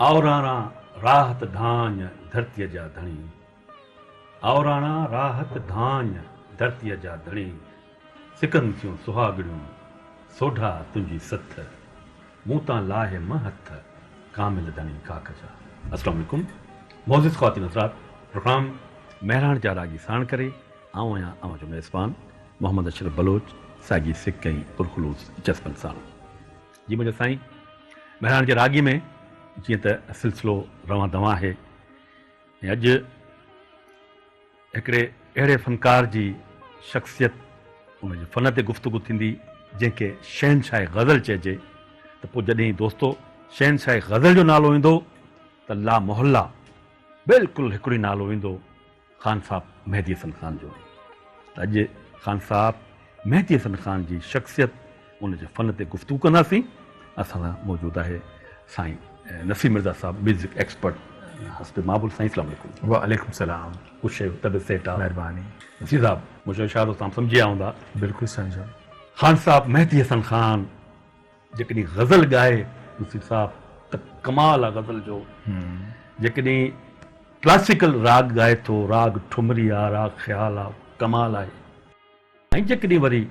आवराणा राहत धान्य धरतीअ जा धणी, आवराणा राहत धान्य धरतीअ जा धणी, सिकनि थियूं सुहागड़ियूं सोढा तुंहिंजी सथ, मूं तां लाहे म हथ कामिल धणी काक जा। अस्सलाम वालेकुम। मोज़िज़ ख़वातीन हज़रात, प्रोग्राम महिराण जा रागी साण करे आऊं आहियां अव्हां जो मेज़बान मोहम्मद अशरफ बलोच, साॻी सिक ऐं पुरखलूस जज़्बनि सां। जी मुंहिंजो साईं, महिराण जे रागी में जीअं त सिलसिलो रवां दवां आहे ऐं अॼु हिकिड़े अहिड़े फ़नकार जी शख़्सियत, उनजे फ़न ते गुफ़्तगू थींदी जंहिंखे शहनशाह ग़ज़ल चइजे, त पोइ जॾहिं दोस्तो शहनशाह ग़ज़ल जो नालो ईंदो त ला मोहल्ला बिल्कुलु हिकिड़ो ई नालो ईंदो, ख़ान साहब मेहदी हसन ख़ान जो। त अॼु ख़ान साहब मेहदी हसन ख़ान जी शख़्सियत, उनजे फ़न ते गुफ़्तगू कंदासीं। असां सां मौजूदु आहे साईं नसीम मिर्ज़ा साहब, म्यूज़िक एक्सपर्ट हस्बे माबुल। साईं अस्सलाम वालेकुम। वालेकुम सलाम। ख़ुशि आहियो, तबियत सेठ आहे? महिरबानी। नसीर साहब, मुंहिंजो इशारो तव्हां सम्झी विया हूंदा। बिल्कुलु सम्झो। ख़ान साहब मेहदी हसन ख़ान जेकॾहिं ग़ज़ल ॻाए नसीर साहब त कमाल आहे ग़ज़ल जो। जेकॾहिं क्लासिकल राग ॻाए थो, राग ठुमरी आहे, राग ख़्याल आहे, कमाल आहे। ऐं जेकॾहिं वरी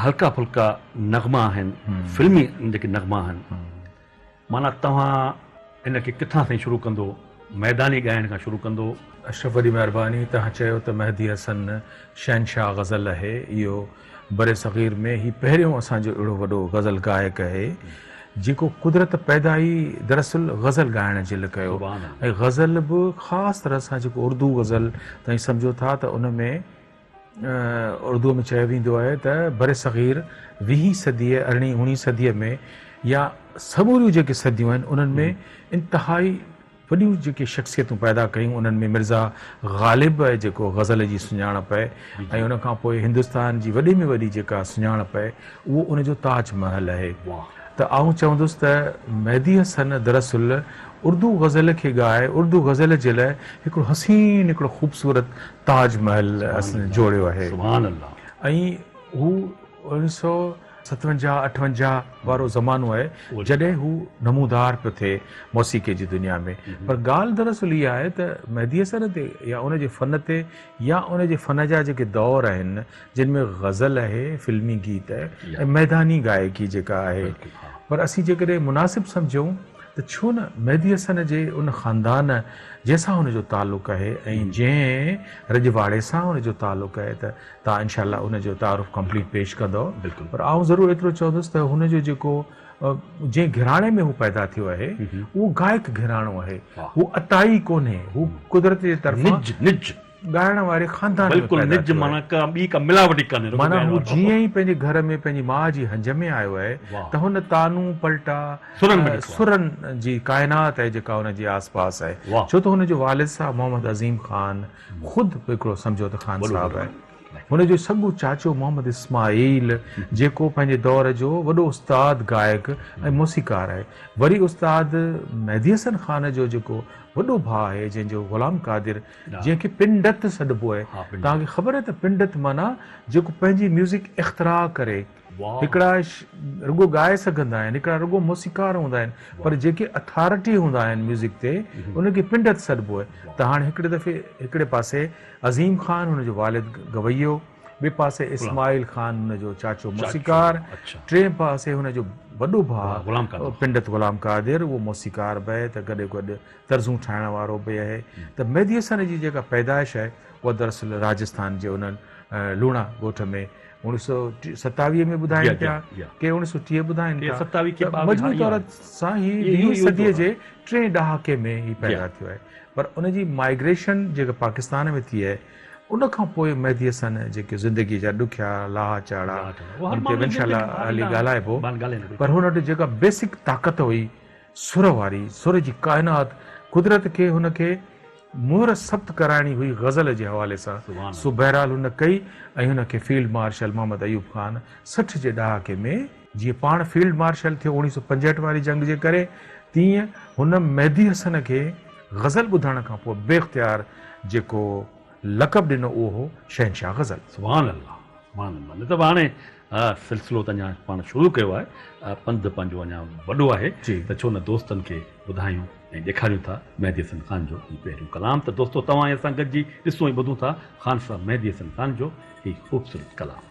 हल्का फुल्का नग़मा आहिनि, फिल्मी जेके नग़मा आहिनि, माना तव्हां इनखे किथां सां शुरू कंदो? मैदानी ॻाइण खां शुरू कंदो? अशरफ वॾी महिरबानी। तव्हां चयो त मेहदी हसन शहनशाह ग़ज़ल आहे। इहो बरे सग़ीर में ही पहिरियों असांजो अहिड़ो वॾो ग़ज़ल गायक आहे जेको कुदरत पैदा ई दरअसल ग़ज़ल ॻाइण जे लाइ कयो। ऐं ग़ज़ल बि ख़ासि तरह सां जेको उर्दू ग़ज़ल तव्हां सम्झो था त उन में उर्दूअ में चयो वेंदो आहे त बरे सग़ीर 20 सदीअ 19 सदीअ में या समूरियूं जेके सदियूं आहिनि उन्हनि में इंतिहाई वॾियूं जेके शख़्सियतूं पैदा कयूं। उन्हनि में मिर्ज़ा ग़ालिब आहे जेको ग़ज़ल जी सुञाणप आहे, ऐं उन खां पोइ हिंदुस्तान जी वॾे में वॾी जेका सुञाणप आहे उहो उनजो ताज महल आहे। त आउं चवंदुसि त मेहदी हसन दरअसल उर्दू ग़ज़ल खे ॻाए उर्दू ग़ज़ल जे लाइ हिकिड़ो हसीन, हिकिड़ो ख़ूबसूरत ताज महल जोड़ियो आहे। ऐं हू 1957-58 वारो ज़मानो आहे जॾहिं हू नमूदार पियो थिए मौसीक़े जी दुनिया में। पर ॻाल्हि दरअसल इहा आहे त मेहदी हसन ते या उनजे फ़न ते या उनजे फ़न जा जेके दौर आहिनि जिन में ग़ज़ल आहे, फिल्मी गीत आहे ऐं मैदानी गायकी जेका आहे, पर असीं जेकॾहिं मुनासिबु सम्झूं त छो न मेहदी हसन जे उन ख़ानदान जंहिंसां हुनजो तालुक़ु आहे ऐं जंहिं रजवाड़े सां हुनजो तालुक़ु आहे त तव्हां इनशाला उनजो तारुफ़ कंप्लीट पेश कंदव। पर आउं ज़रूरु एतिरो चवंदुसि त हुनजो जेको जंहिं घराणे में हू पैदा थियो आहे उहो गायक घराणो आहे, हू अताई कोन्हे, हू कुदरत जे तरफ़ां ॻाइण वारे ख़ानदान में माना हू जीअं ई पंहिंजे घर में पंहिंजी माउ जी हंज में आयो आहे त हुन तानू पलटा सुरनि जी काइनात आहे जेका हुनजे आस पास आहे। छो त हुनजो वालिद साहब मोहम्मद अज़ीम ख़ान ख़ुदि हिकिड़ो सम्झो त ख़ान साहब आहे। हुनजो सॻो चाचो मोहम्मद इस्माइल जेको पंहिंजे दौर जो वॾो उस्ताद गायक ऐं मौसीक़ार आहे। वरी उस्ताद मेहदी हसन ख़ान जो जेको वॾो भाउ आहे जंहिंजो ग़ुलाम कादिर, जंहिंखे पिंडत सॾिबो आहे। तव्हांखे ख़बर आहे त पिंडत माना जेको पंहिंजी म्यूज़िक इख़्तिरा करे, हिकिड़ा रुगो ॻाए सघंदा आहिनि, हिकिड़ा रुगो मौसीक़ार हूंदा आहिनि, पर जेके अथॉरिटी हूंदा आहिनि म्यूज़िक ते उनखे पिंडत सॾिबो आहे। त हाणे हिकिड़े दफ़े हिकिड़े पासे अज़ीम ख़ान हुनजो वालिद गवैयो, ॿिए पासे इस्माइल ख़ान हुनजो चाचो मौसीक़ार, टे पासे हुनजो वॾो भाउ पिंडत ग़ुलाम कादिर, उहो मौसीक़ार बि आहे त गॾु गॾु तर्ज़ूं ठाहिण वारो बि आहे। त मेहदी हसन जी जेका पैदाइश आहे उहा दरअसल राजस्थान जे उन्हनि लूणा ॻोठ में 1927 में ॿुधाइनि पिया, के 1930 ॿुधाइनि पिया। मजबूत तौर सां ही 20 सदीअ जे 3 ॾहाके में ही पैदा थियो आहे। पर उनजी माइग्रेशन जेका पाकिस्तान में थी आहे उन खां पोइ मेहदी हसन जेके ज़िंदगी जा ॾुखिया लाहा चाड़ा उन ते इंशाल्लाह हली ॻाल्हाइबो, पर हुन वटि जेका बेसिक ताक़त हुई सुर वारी, सुर जी काइनात, कुदरत खे हुनखे मुहर सब्त कराइणी हुई ग़ज़ल जे हवाले सां, सो बहरहाल हुन कई। ऐं हुनखे फील्ड मार्शल मोहम्मद अयूब ख़ान 60 जे ॾहाके में, जीअं पाण फील्ड मार्शल थियो 1965 वारी जंग जे करे, तीअं हुन मेहदी हसन खे ग़ज़ल ॿुधण खां पोइ बेख्तियार जेको लक़ब ॾिनो उहो हो शहनशाह ग़ज़ल। सुभान अल्लाह, सुभान अल्लाह। न त हाणे हा सिलसिलो त अञा पाण शुरू कयो आहे, पंधु पंहिंजो अञा वॾो आहे, त छो न दोस्तनि खे ॿुधायूं ऐं ॾेखारियूं था मेहदी हसन ख़ान जो हीउ पहिरियों कलाम। त दोस्तो तव्हां असां गॾिजी ॾिसूं ऐं ॿुधूं था ख़ान साहब मेहदी हसन ख़ान जो हीउ ख़ूबसूरत कलाम।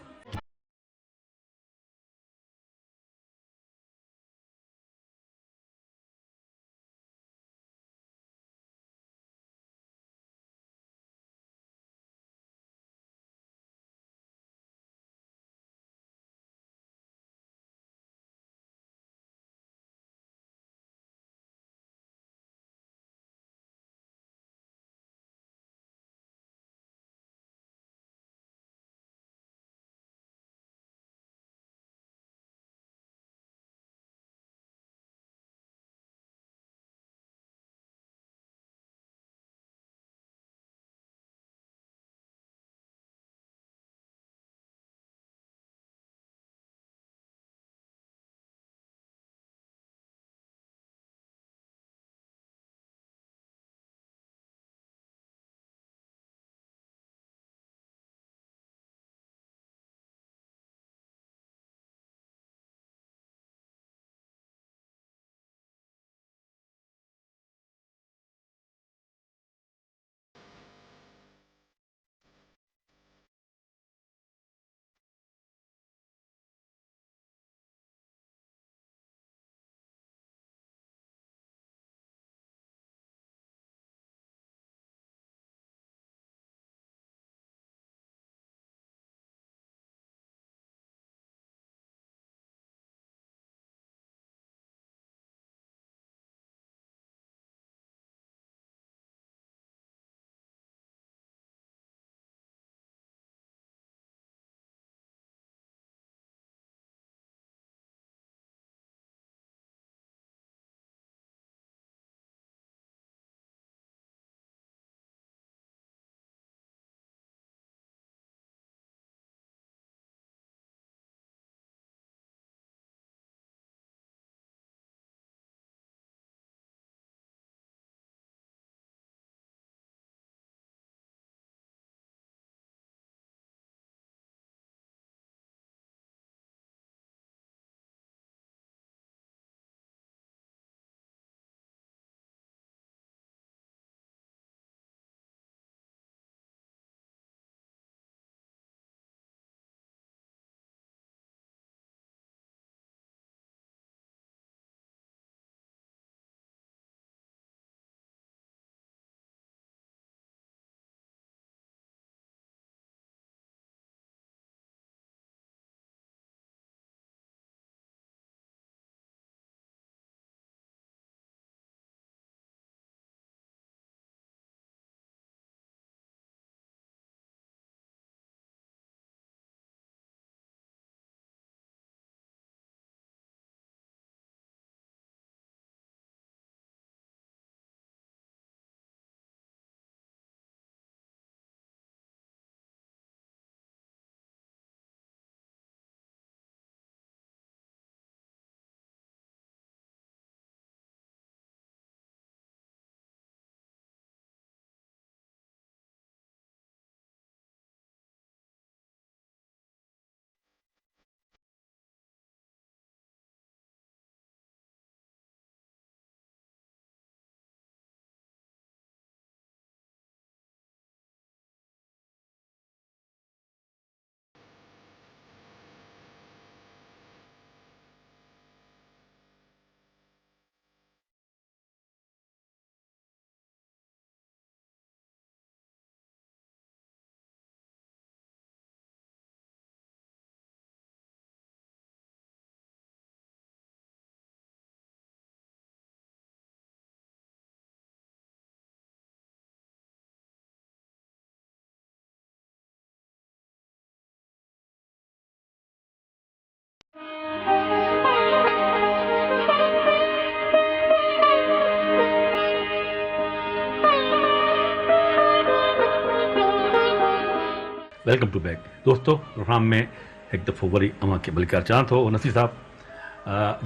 वेलकम टू बैक दोस्तों, प्रोग्राम में हिकु दफ़ो वरी अव्हांखे बलिकार चवां थो नसीर साहब,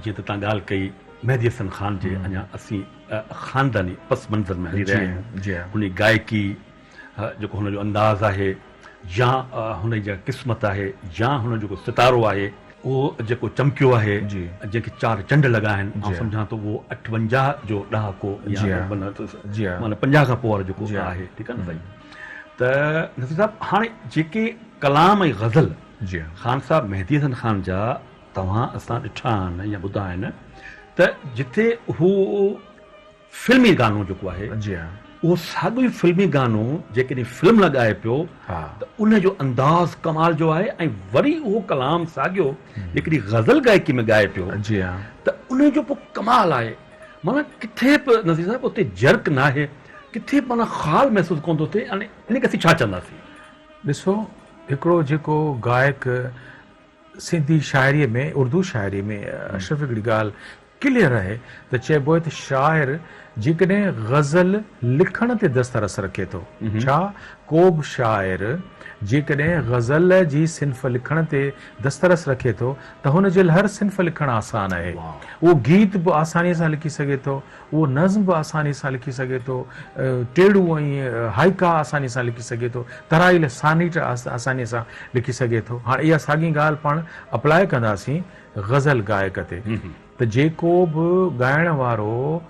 जीअं त तव्हां ॻाल्हि कई मेहदी हसन ख़ान जे अञा असीं ख़ानदानी पस मंज़र में हली रहिया आहियूं। उन गायकी जेको हुनजो अंदाज़ आहे, या हुन जा क़िस्मत आहे या हुन जेको सितारो आहे उहो जेको चमकियो आहे जेके 4 चंड लॻा आहिनि ऐं सम्झां थो उहो 58 जो ॾहाको माना 50 खां पोइ वारो जेको आहे ठीकु आहे न साईं। त नसीर साहिबु हाणे जेके कलाम ऐं ग़ज़ल ख़ान साहिबु मेहदी हसन ख़ान जा तव्हां असां ॾिठा आहिनि या ॿुधा आहिनि त जिथे हू फिल्मी गानो जेको आहे उहो साॻियो ई फिल्मी गानो जेकॾहिं फिल्म लॻाए पियो त उन जो अंदाज़ कमाल जो आहे ऐं वरी उहो कलाम साॻियो हिकिड़ी ग़ज़ल गायकी में ॻाए पियो त उन जो पोइ कमाल आहे। माना किथे बि नज़ीर साहिबु उते जर्क न आहे, किथे माना ख़ाल महसूसु कोन थो थिए। हाणे इन खे असीं छा चवंदासीं? ॾिसो हिकिड़ो जेको गायक सिंधी शाइरीअ में उर्दू शाइरी में अशरफ हिकिड़ी ॻाल्हि क्लियर आहे त चइबो आहे त शाइर जेकॾहिं ग़ज़ल लिखण ते दस्तरस रखे थो, छा को बि शाइर जेकॾहिं ग़ज़ल जी सिन्फ़ लिखण ते दस्तरस रखे थो त हुन जे लाइ हर सिन्फ़ लिखणु आसान आहे। उहो गीत बि आसानीअ सां लिखी सघे थो, उहो नज़्म बि आसानीअ सां लिखी सघे थो, टेड़ू ऐं हाइका आसानीअ सां लिखी सघे थो, तराइल सानीट आसानीअ सां लिखी सघे थो। हाणे इहा साॻी ॻाल्हि पाण अप्लाए कंदासीं ग़ज़ल गायक ते त जेको बि ॻाइण वारो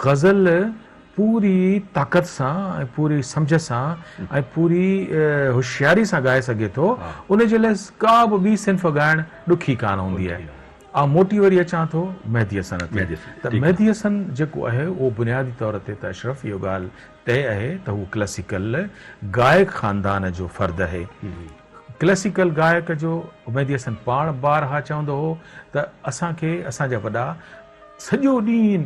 ग़ज़ल पूरी ताक़त सां ऐं पूरी सम्झ सां ऐं पूरी होशियारी सां ॻाए सघे थो उन जे लाइ का बि ॿी सिन्फ़ ॻाइणु ॾुखी कान हूंदी आहे। ऐं मोटी वरी अचां थो मेहदी हसन ते त मेहदी हसन जेको आहे उहो बुनियादी तौर ते त अशरफ इहो ॻाल्हि तय आहे त हू क्लासिकल गायक ख़ानदान जो फ़र्द आहे। क्लासिकल गायक जो मेहदी हसन पाण बारहा चवंदो हो त असांखे असांजा वॾा सॼो ॾींहुं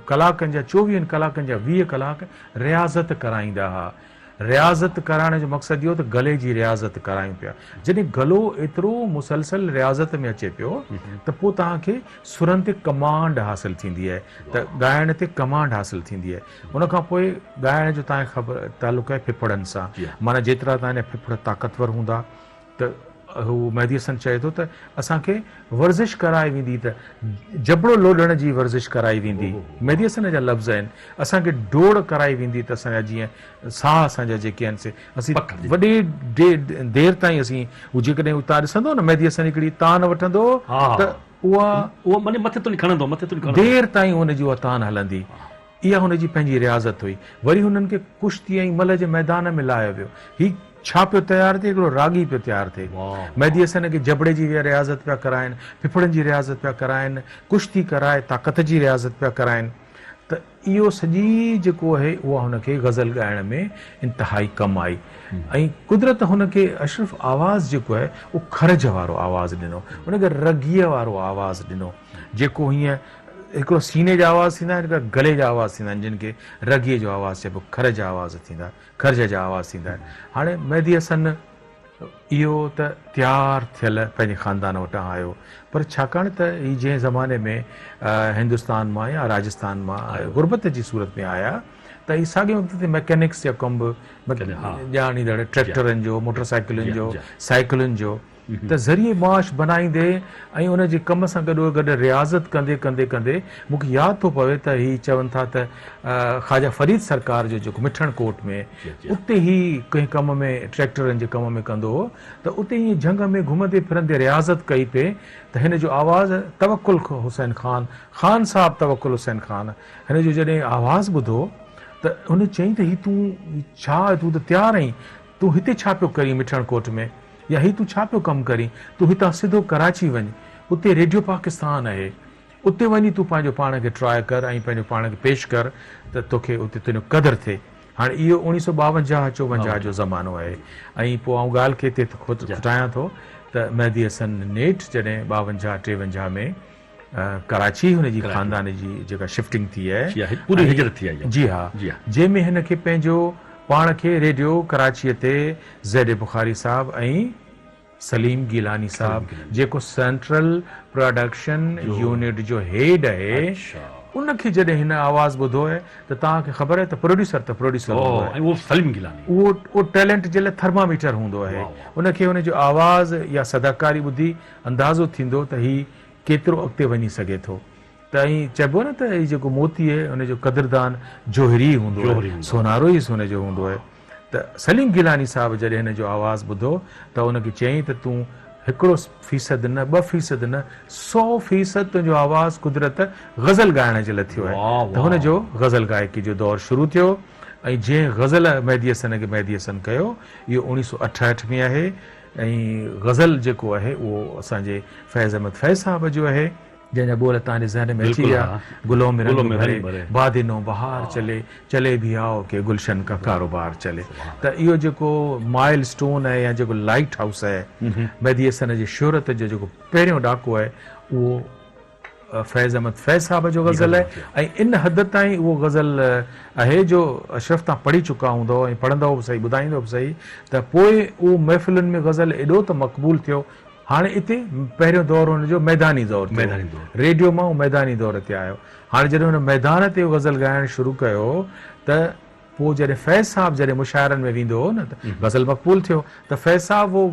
कलाकनि जा 24 कलाकनि जा 20 कलाक रियाज़त कराईंदा हुआ। रियाज़त कराइण जो मक़सदु इहो त गले जी रियाज़त करायूं पिया। जॾहिं गलो एतिरो मुसलसल रियाज़त में अचे पियो त पोइ तव्हांखे सुरनि ते कमांड हासिलु थींदी आहे, त ॻाइण ते कमांड हासिलु थींदी आहे। उन खां पोइ ॻाइण जो तव्हांखे ख़बर तालुक़ु आहे फिफड़नि सां, माना जेतिरा तव्हांजा फिफड़ ताक़तवर हूंदा त हू मेहदी हसन चए थो त असांखे वर्ज़िश कराई वेंदी, त जबड़ो लोॾण जी वर्ज़िश कराई वेंदी। मेहदी हसन जा लफ़्ज़ आहिनि, असांखे डोड़ कराई वेंदी त असांजा जीअं साह असांजा जेके आहिनि से असीं वॾे देर ताईं असीं हू जेकॾहिं तव्हां ॾिसंदो न मेहदी हसन हिकिड़ी तान वठंदो त उहा मथे ताईं खणंदो, देर ताईं हुनजी उहा तान हलंदी। इहा हुनजी पंहिंजी रियाज़त हुई। वरी हुननि खे कुश्ती ऐं मल जे मैदान में लाहियो वियो। ही छा पियो तयारु थिए? हिकिड़ो रागी पियो तयारु थिए। मेहदी हसन खे जबड़े जी रियाज़त पिया कराइनि, फिफड़नि जी रियाज़त पिया कराइनि, कुश्ती कराए ताक़त जी रियाज़त पिया कराइनि। त इहो सॼी जेको आहे उहा हुनखे ग़ज़ल ॻाइण में इंतिहाई कमु आई। ऐं कुदरत हुनखे अशरफ आवाज़ जेको आहे उहो खरज वारो आवाज़ु ॾिनो, हुनखे रगीअ वारो आवाज़ु ॾिनो, जेको हीअं हिकिड़ो सीने जा आवाज़ थींदा आहिनि, हिकिड़ा गले जा आवाज़ थींदा आहिनि, जिन खे रगीअ जो आवाज़ चइबो, खर जा आवाज़ थींदा, खर्ज जा आवाज़ थींदा आहिनि। हाणे मेहदी हसन इहो त तयारु थियल पंहिंजे ख़ानदान वटां आयो, पर छाकाणि त ही जंहिं ज़माने में हिंदुस्तान मां या राजस्थान मां गुरबत जी सूरत में आया त ही साॻे वक़्त ते मैकेनिक्स जा कम बि ॼाणींदड़ ट्रैक्टरनि जो, मोटरसाइकिलुनि जो, साइकिलुनि जो त ज़रिए माश बनाईंदे ऐं उन जे कम सां गॾो गॾु रियाज़त कंदे कंदे कंदे मूंखे यादि थो पवे त ही चवनि था त ख़्वाजा फरीद सरकार जो जेको मिठण कोट में उते ही कंहिं कम में ट्रैक्टरनि जे कम में कंदो हो त उते ईअं झंग में घुमंदे फिरंदे रियाज़त कई पिए त हिन जो आवाज़ तवक्कुल हुसैन ख़ान साहब तवक्कुल हुसैन ख़ान हिन जो जॾहिं आवाज़ ॿुधो त हुन चयईं त ही तूं छा, तूं त तयारु आहीं, तूं हिते छा पियो करीं मिठण कोट में, या ही तूं छा पियो कमु करीं, तूं हितां सिधो कराची वञ, उते रेडियो पाकिस्तान आहे, उते वञी तूं पंहिंजो पाण खे ट्राए कर ऐं पंहिंजो पाण खे पेश कर त तोखे उते तुंहिंजो क़दुरु थिए। हाणे इहो 1952-54 जो ज़मानो आहे। ऐं पोइ आउं ॻाल्हि खे हिते खुटायां थो त मेहदी हसन नेठ जॾहिं 52-53 में कराची हुनजी ख़ानदान जी जेका शिफ्टिंग थी आहे, पूरी हिजरत थी आहे, जी हा, जंहिंमें हिन खे पंहिंजो पाण खे रेडियो कराचीअ ते ज़ैद बुखारी साहब ऐं सलीम गिलानी साहब जेको सेंट्रल प्रोडक्शन यूनिट जो हेड आहे, उनखे जॾहिं हिन आवाज़ ॿुधो आहे त तव्हांखे ख़बर आहे त प्रोड्यूसर उहो टैलेंट जे लाइ थर्मामीटर हूंदो आहे। उनखे हुनजो आवाज़ या सदाकारी ॿुधी अंदाज़ो थींदो त ही केतिरो अॻिते वञी सघे थो। त ऐं चइबो न त ही जेको मोती आहे हुनजो क़दुरदान जोहरी हूंदो आहे, सोनारो ई सोने जो हूंदो आहे। त सलीम गिलानी साहब जॾहिं हिन जो आवाज़ु ॿुधो त उनखे चयईं त तूं 1% न 2% न 100% तुंहिंजो आवाज़ु कुदरत गज़ल ॻाइण जे लाइ थियो आहे। त हुनजो गज़ल गायकी जो दौरु शुरू थियो ऐं जीअं गज़ल मेहदी हसन खे मेहदी हसन कयो, इहो 1968 में आहे। ऐं गज़ल जेको आहे उहो असांजे फैज़ अहमद फैज़ साहब जो आहे, जंहिंजा बोल तव्हांजे ज़हन में अची विया, गुलों में रंग भरे बादिनो बहार चले, चले भी आओ के गुलशन का कारोबार चले। त इहो जेको माइल स्टोन आहे या जेको लाइट हाउस आहे मेहदी हसन जी शोहरत जो जेको पहिरियों ॾाको आहे, उहो फैज़ अहमद फैज़ साहब जो गज़ल आहे। ऐं इन हद ताईं उहो गज़ल आहे जो अशरफ तव्हां पढ़ी चुका हूंदव ऐं पढ़ंदव बि सही, ॿुधाईंदव बि सही, त पोइ उहो महफ़िलुनि में गज़ल एॾो त मक़बूल थियो। हाणे हिते पहिरियों दौरु हुनजो मैदानी दौरु, रेडियो मां मैदानी दौर ते आयो। हाणे जॾहिं हुन मैदान ते गज़ल ॻाइणु शुरू कयो त पोइ जॾहिं फैज़ साहब जॾहिं मुशाइरनि में वेंदो हो न त गज़ल मक़बूल थियो। त फैज़ साहब वो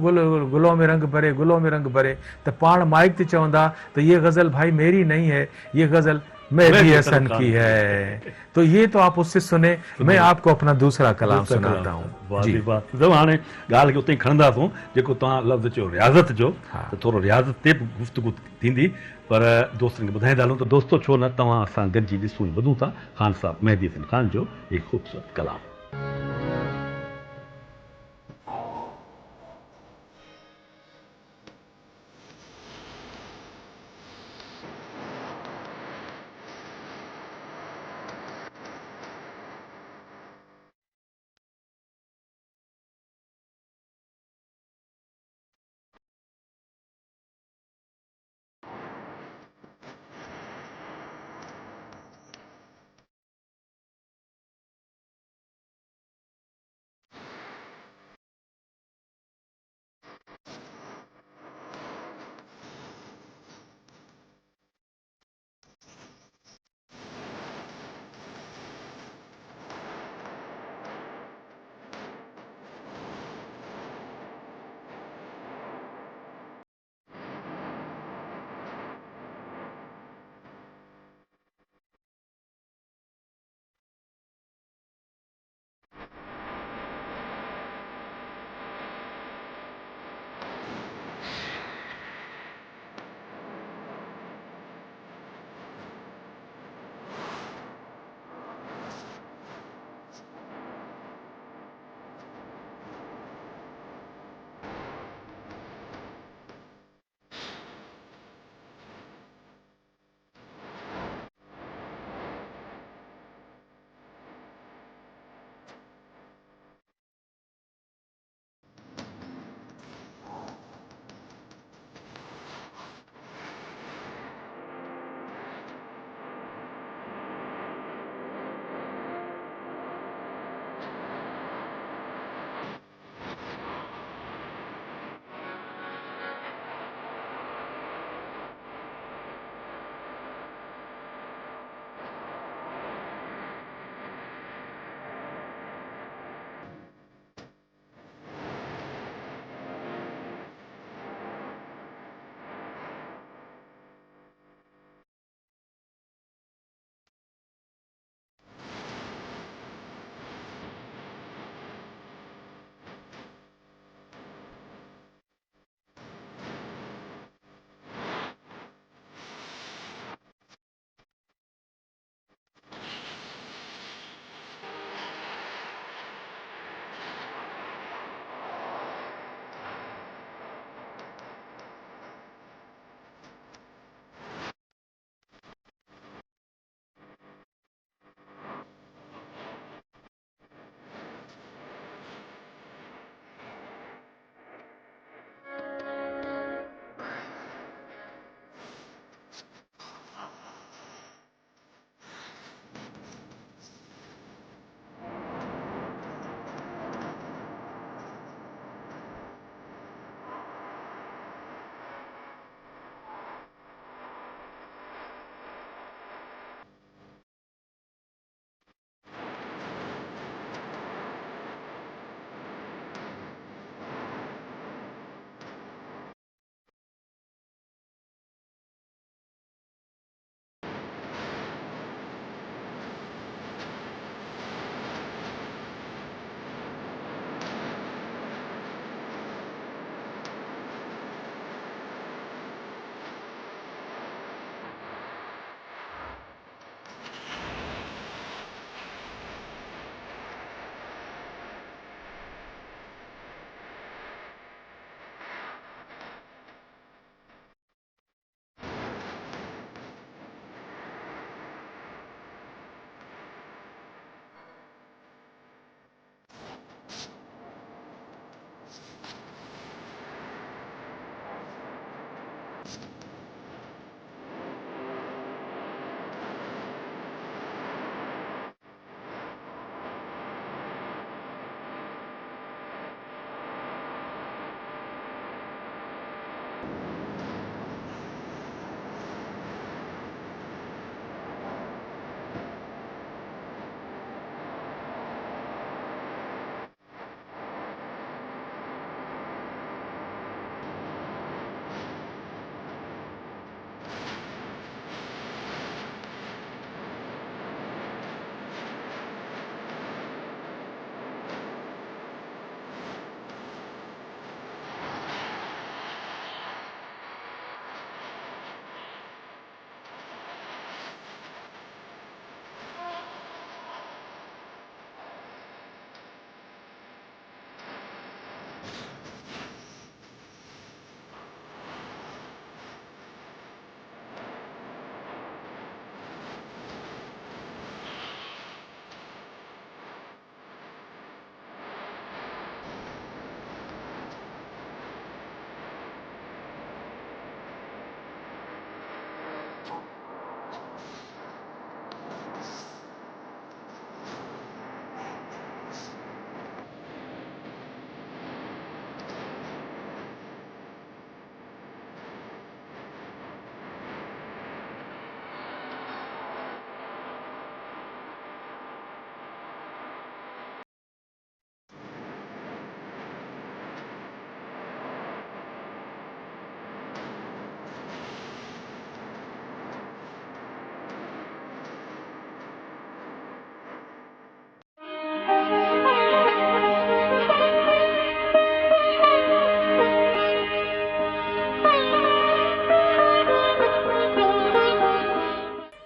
गुलों में रंग भरे, गुलों में रंग भरे, त पाण माइक ते चवंदा त ये गज़ल भाई मेरी नहीं है, ये गज़ल मेहदी हसन की है। तो ये तो आप उससे सुने, मैं आपको अपना दूसरा कलाम सुनाता हूँ। हाणे ॻाल्हि खे उते ई खणंदासूं, जेको तव्हां लफ़्ज़ चयो रियाज़त जो, त थोरो रियाज़त ते बि गुफ़्तगू थींदी, पर दोस्तनि खे ॿुधाईंदा हलूं त दोस्तो छो न तव्हां असां गॾिजी ॾिसूं ॿुधूं था ख़ान साहब मेहदी हसन ख़ान जो हीउ ख़ूबसूरत कलाम।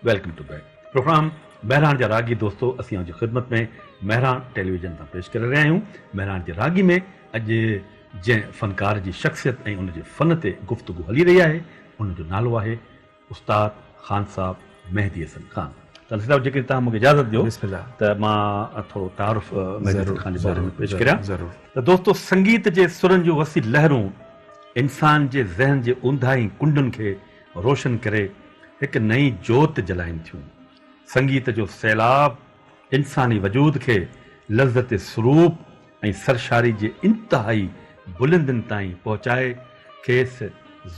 वेलकम टू बैक प्रोग्राम महरान जा रागी दोस्तों असीं जी ख़िदमत में महरान टेलीविजन तां पेश करे रहिया आहियूं। महरान जे रागी में अॼु जंहिं फ़नकार जी शख़्सियत ऐं उनजे फ़न ते गुफ़्तगू हली रही आहे उनजो नालो आहे उस्ताद ख़ान साहब मेहदी हसन ख़ान। त साहिब जेकॾहिं तव्हां मूंखे इजाज़त ॾियो त मां थोरो तारुफ़ मेहदी हसन ख़ान जे बारे में पेश करियां। त दोस्तो संगीत जे सुरनि जूं वसी लहरूं इंसान जे ज़हन जे ऊंदाही कुंडनि खे रोशन करे हिकु नई जोत जलाइनि थियूं। संगीत जो सैलाब इंसानी वजूद खे लज़्ज़त सुरूप ऐं सरशारी जे इंतिहाई बुलंदियुनि ताईं पहुचाए खेसि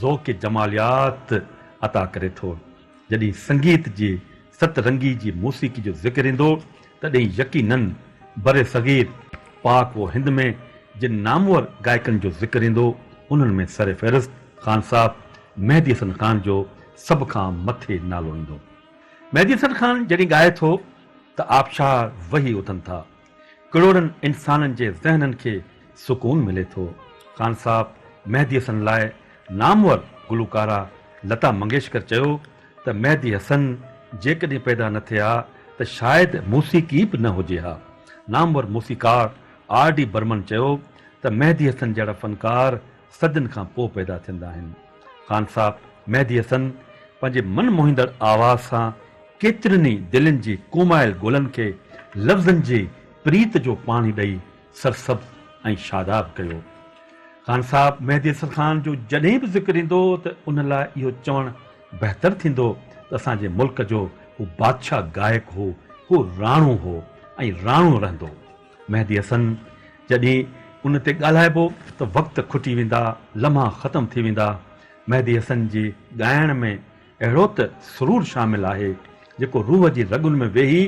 ज़ौक़ जमालियात अता करे थो। जॾहिं संगीत जी सतरंगी जी मौसीक़ी जो ज़िक्र ईंदो तॾहिं यकीनन बरे सग़ीर पाक वो हिंद में जिन नामवर गायकनि जो ज़िक्र ईंदो उन्हनि में सर फ़हिरिस्त ख़ान साहब मेहदी हसन ख़ान जो सभ खां मथे नालो ईंदो। मेहदी हसन ख़ान जॾहिं ॻाए थो त आबशार वही उथनि था, करोड़नि इंसाननि जे ज़हननि खे सुकून मिले थो। ख़ान साहब मेहदी हसन लाइ नामवर गुलकारा लता मंगेशकर चयो त मेहदी हसन जेकॾहिं पैदा न थिया त शायदि मौसीक़ी बि न हुजे हा। नामवर मौसीक़ार R.D. बर्मन चयो त मेहदी हसन जहिड़ा फ़नकार सदियुनि खां पोइ पैदा थींदा आहिनि। ख़ान साहब मेहदी हसन पंहिंजे मन मोहींदड़ आवाज़ सां केतिरनि ई दिलनि जी कुमायल गुलनि खे लफ़्ज़नि जी प्रीत जो पाणी ॾेई सरसब ऐं शादाब कयो। ख़ान साहब मेहदी हसन ख़ान जो जॾहिं बि ज़िक्र ईंदो त उन लाइ इहो चवणु बहितर थींदो त असांजे मुल्क जो हू बादशाह गायक हो, हू राणो हो ऐं राणो रहंदो। मेहदी हसन जॾहिं उन ते ॻाल्हाइबो त वक़्तु खुटी वेंदा, लम्हा ख़तमु थी वेंदा। मेहदी हसन जी ॻाइण में अहिड़ो त सुरूर शामिल आहे जेको रूह जी रगुनि में वेही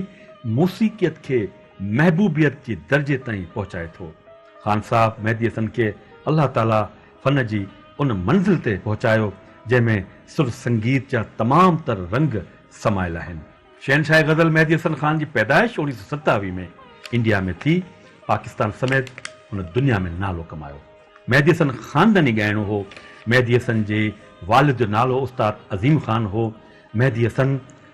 मौसीक़ियत खे महबूबियत जे दर्जे ताईं पहुचाए थो। ख़ान साहब मेहदी हसन खे अल्लाह ताला फ़न जी उन मंज़िल ते पहुचायो जंहिंमें सुर संगीत जा तमाम तर रंग समायल आहिनि। शहनशाह ग़ज़ल मेहदी हसन ख़ान जी पैदाइश 1927 में इंडिया में थी। पाकिस्तान समेत हुन दुनिया में नालो कमायो। मेहदी हसन ख़ानदानी ॻाइणो हो। मेहदी हसन जे वालिद जो नालो उस्ताद अज़ीम ख़ान हो। मेहदी हसन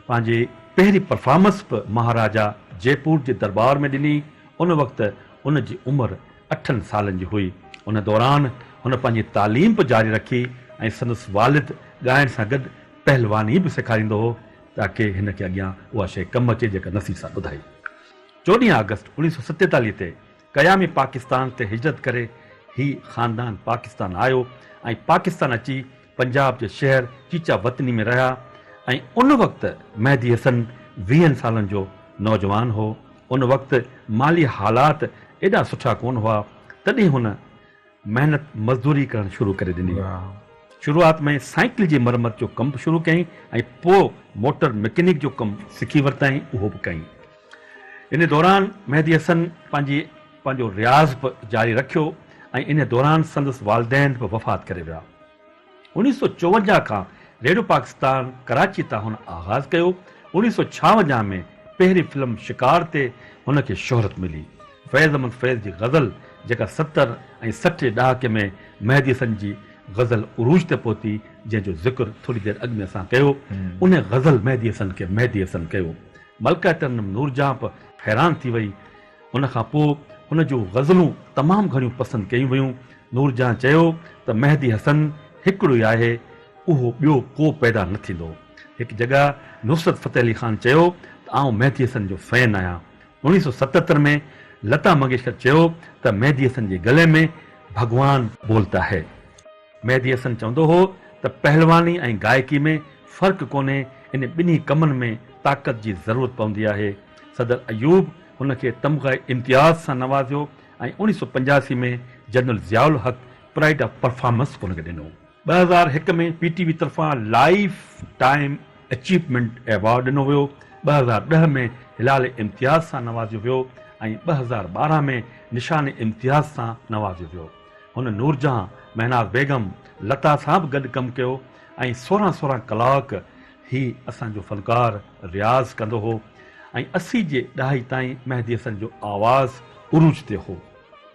पंहिंजी पहिरीं परफॉर्मेंस बि महाराजा जयपुर जे दरबार में ॾिनी। उन वक़्तु उन जी उमिरि 8 सालनि जी हुई। उन दौरान हुन पंहिंजी तालीम बि जारी रखी ऐं संदसि वालिद ॻाइण सां गॾु पहलवानी बि सेखारींदो हो ताकी हिन खे अॻियां उहा शइ कमु अचे जेका नसीर सां ॿुधाई। 14 अगस्त 1947 ते क़यामी पाकिस्तान ते हिजरत करे ही ख़ानदान पाकिस्तान आयो ऐं पाकिस्तान अची पंजाब जे शहर चीचा वतनी में रहिया ऐं उन वक़्तु मेहदी हसन 20 सालनि जो नौजवान हो। उन वक़्तु माली हालात एॾा सुठा कोन हुआ, तॾहिं हुन महिनत मज़दूरी करणु शुरू करे ॾिनी। शुरूआत में साइकिल जी मरम्मत जो कमु शुरू कयईं ऐं पोइ मोटर मैकेनिक जो कमु सिखी वरितईं, उहो बि कयईं। इन दौरान मेहदी हसन पंहिंजो रियाज़ बि जारी रखियो ऐं इन दौरान संदसि वालदेन बि वफ़ात करे विया। 1954 खां रेडियो पाकिस्तान कराची तां हुन आगाज़ कयो। 1956 में पहिरीं फिल्म शिकार ते हुनखे शोहरत मिली। फैज़ अहमद फैज़ जी ग़ज़ल जेका 70 ऐं 60 ॾहाके में मेहदी हसन जी ग़ज़ल उरूज ते पहुती, जंहिंजो ज़िक्र थोरी देरि अॻु में असां कयो, उन ग़ज़ल मेहदी हसन खे मेहदी हसन कयो। मलका तरनम नूरजहां बि हैरान थी वई। उन खां पोइ हुन जूं ग़ज़लूं तमामु घणियूं पसंदि कयूं वियूं। नूरजहां चयो त मेहदी हसन हिकिड़ो ई आहे, उहो ॿियो को पैदा न थींदो। हिकु जॻह नुसरत फ़तेह अली ख़ान चयो त आउं मेहदी हसन जो फ़ैन आहियां। 1977 में लता मंगेशकर चयो त मेहदी हसन जे गले में भगवान बोलता है। मेहदी हसन चवंदो हो त पहलवानी ऐं गायकी में फ़र्क़ु कोन्हे, इन ॿिन्ही कमनि में ताक़त जी ज़रूरत पवंदी आहे। सदर अयूब हुन खे तमग़ा इम्तियाज़ सां नवाज़ियो ऐं 1985 में जनरल ज़ियाउल हक़ प्राइड ऑफ परफॉर्मेंस हुनखे ॾिनो। 2001 में PTV तरफ़ां लाइफ टाइम अचीवमेंट एवॉर्ड ॾिनो वियो। 2010 में हिलाल इम्तियाज़ सां नवाज़ियो वियो ऐं 2012 में निशान इम्तियाज़ सां नवाज़ियो वियो। हुन नूरजहां, महनाज़ बेगम, लता सां बि गॾु कमु कयो ऐं 16 कलाक ही असांजो फ़नकार रियाज़ कंदो हो ऐं 80 जे ॾहाई ताईं मेहदी हसन जो आवाज़ उरूज ते हो।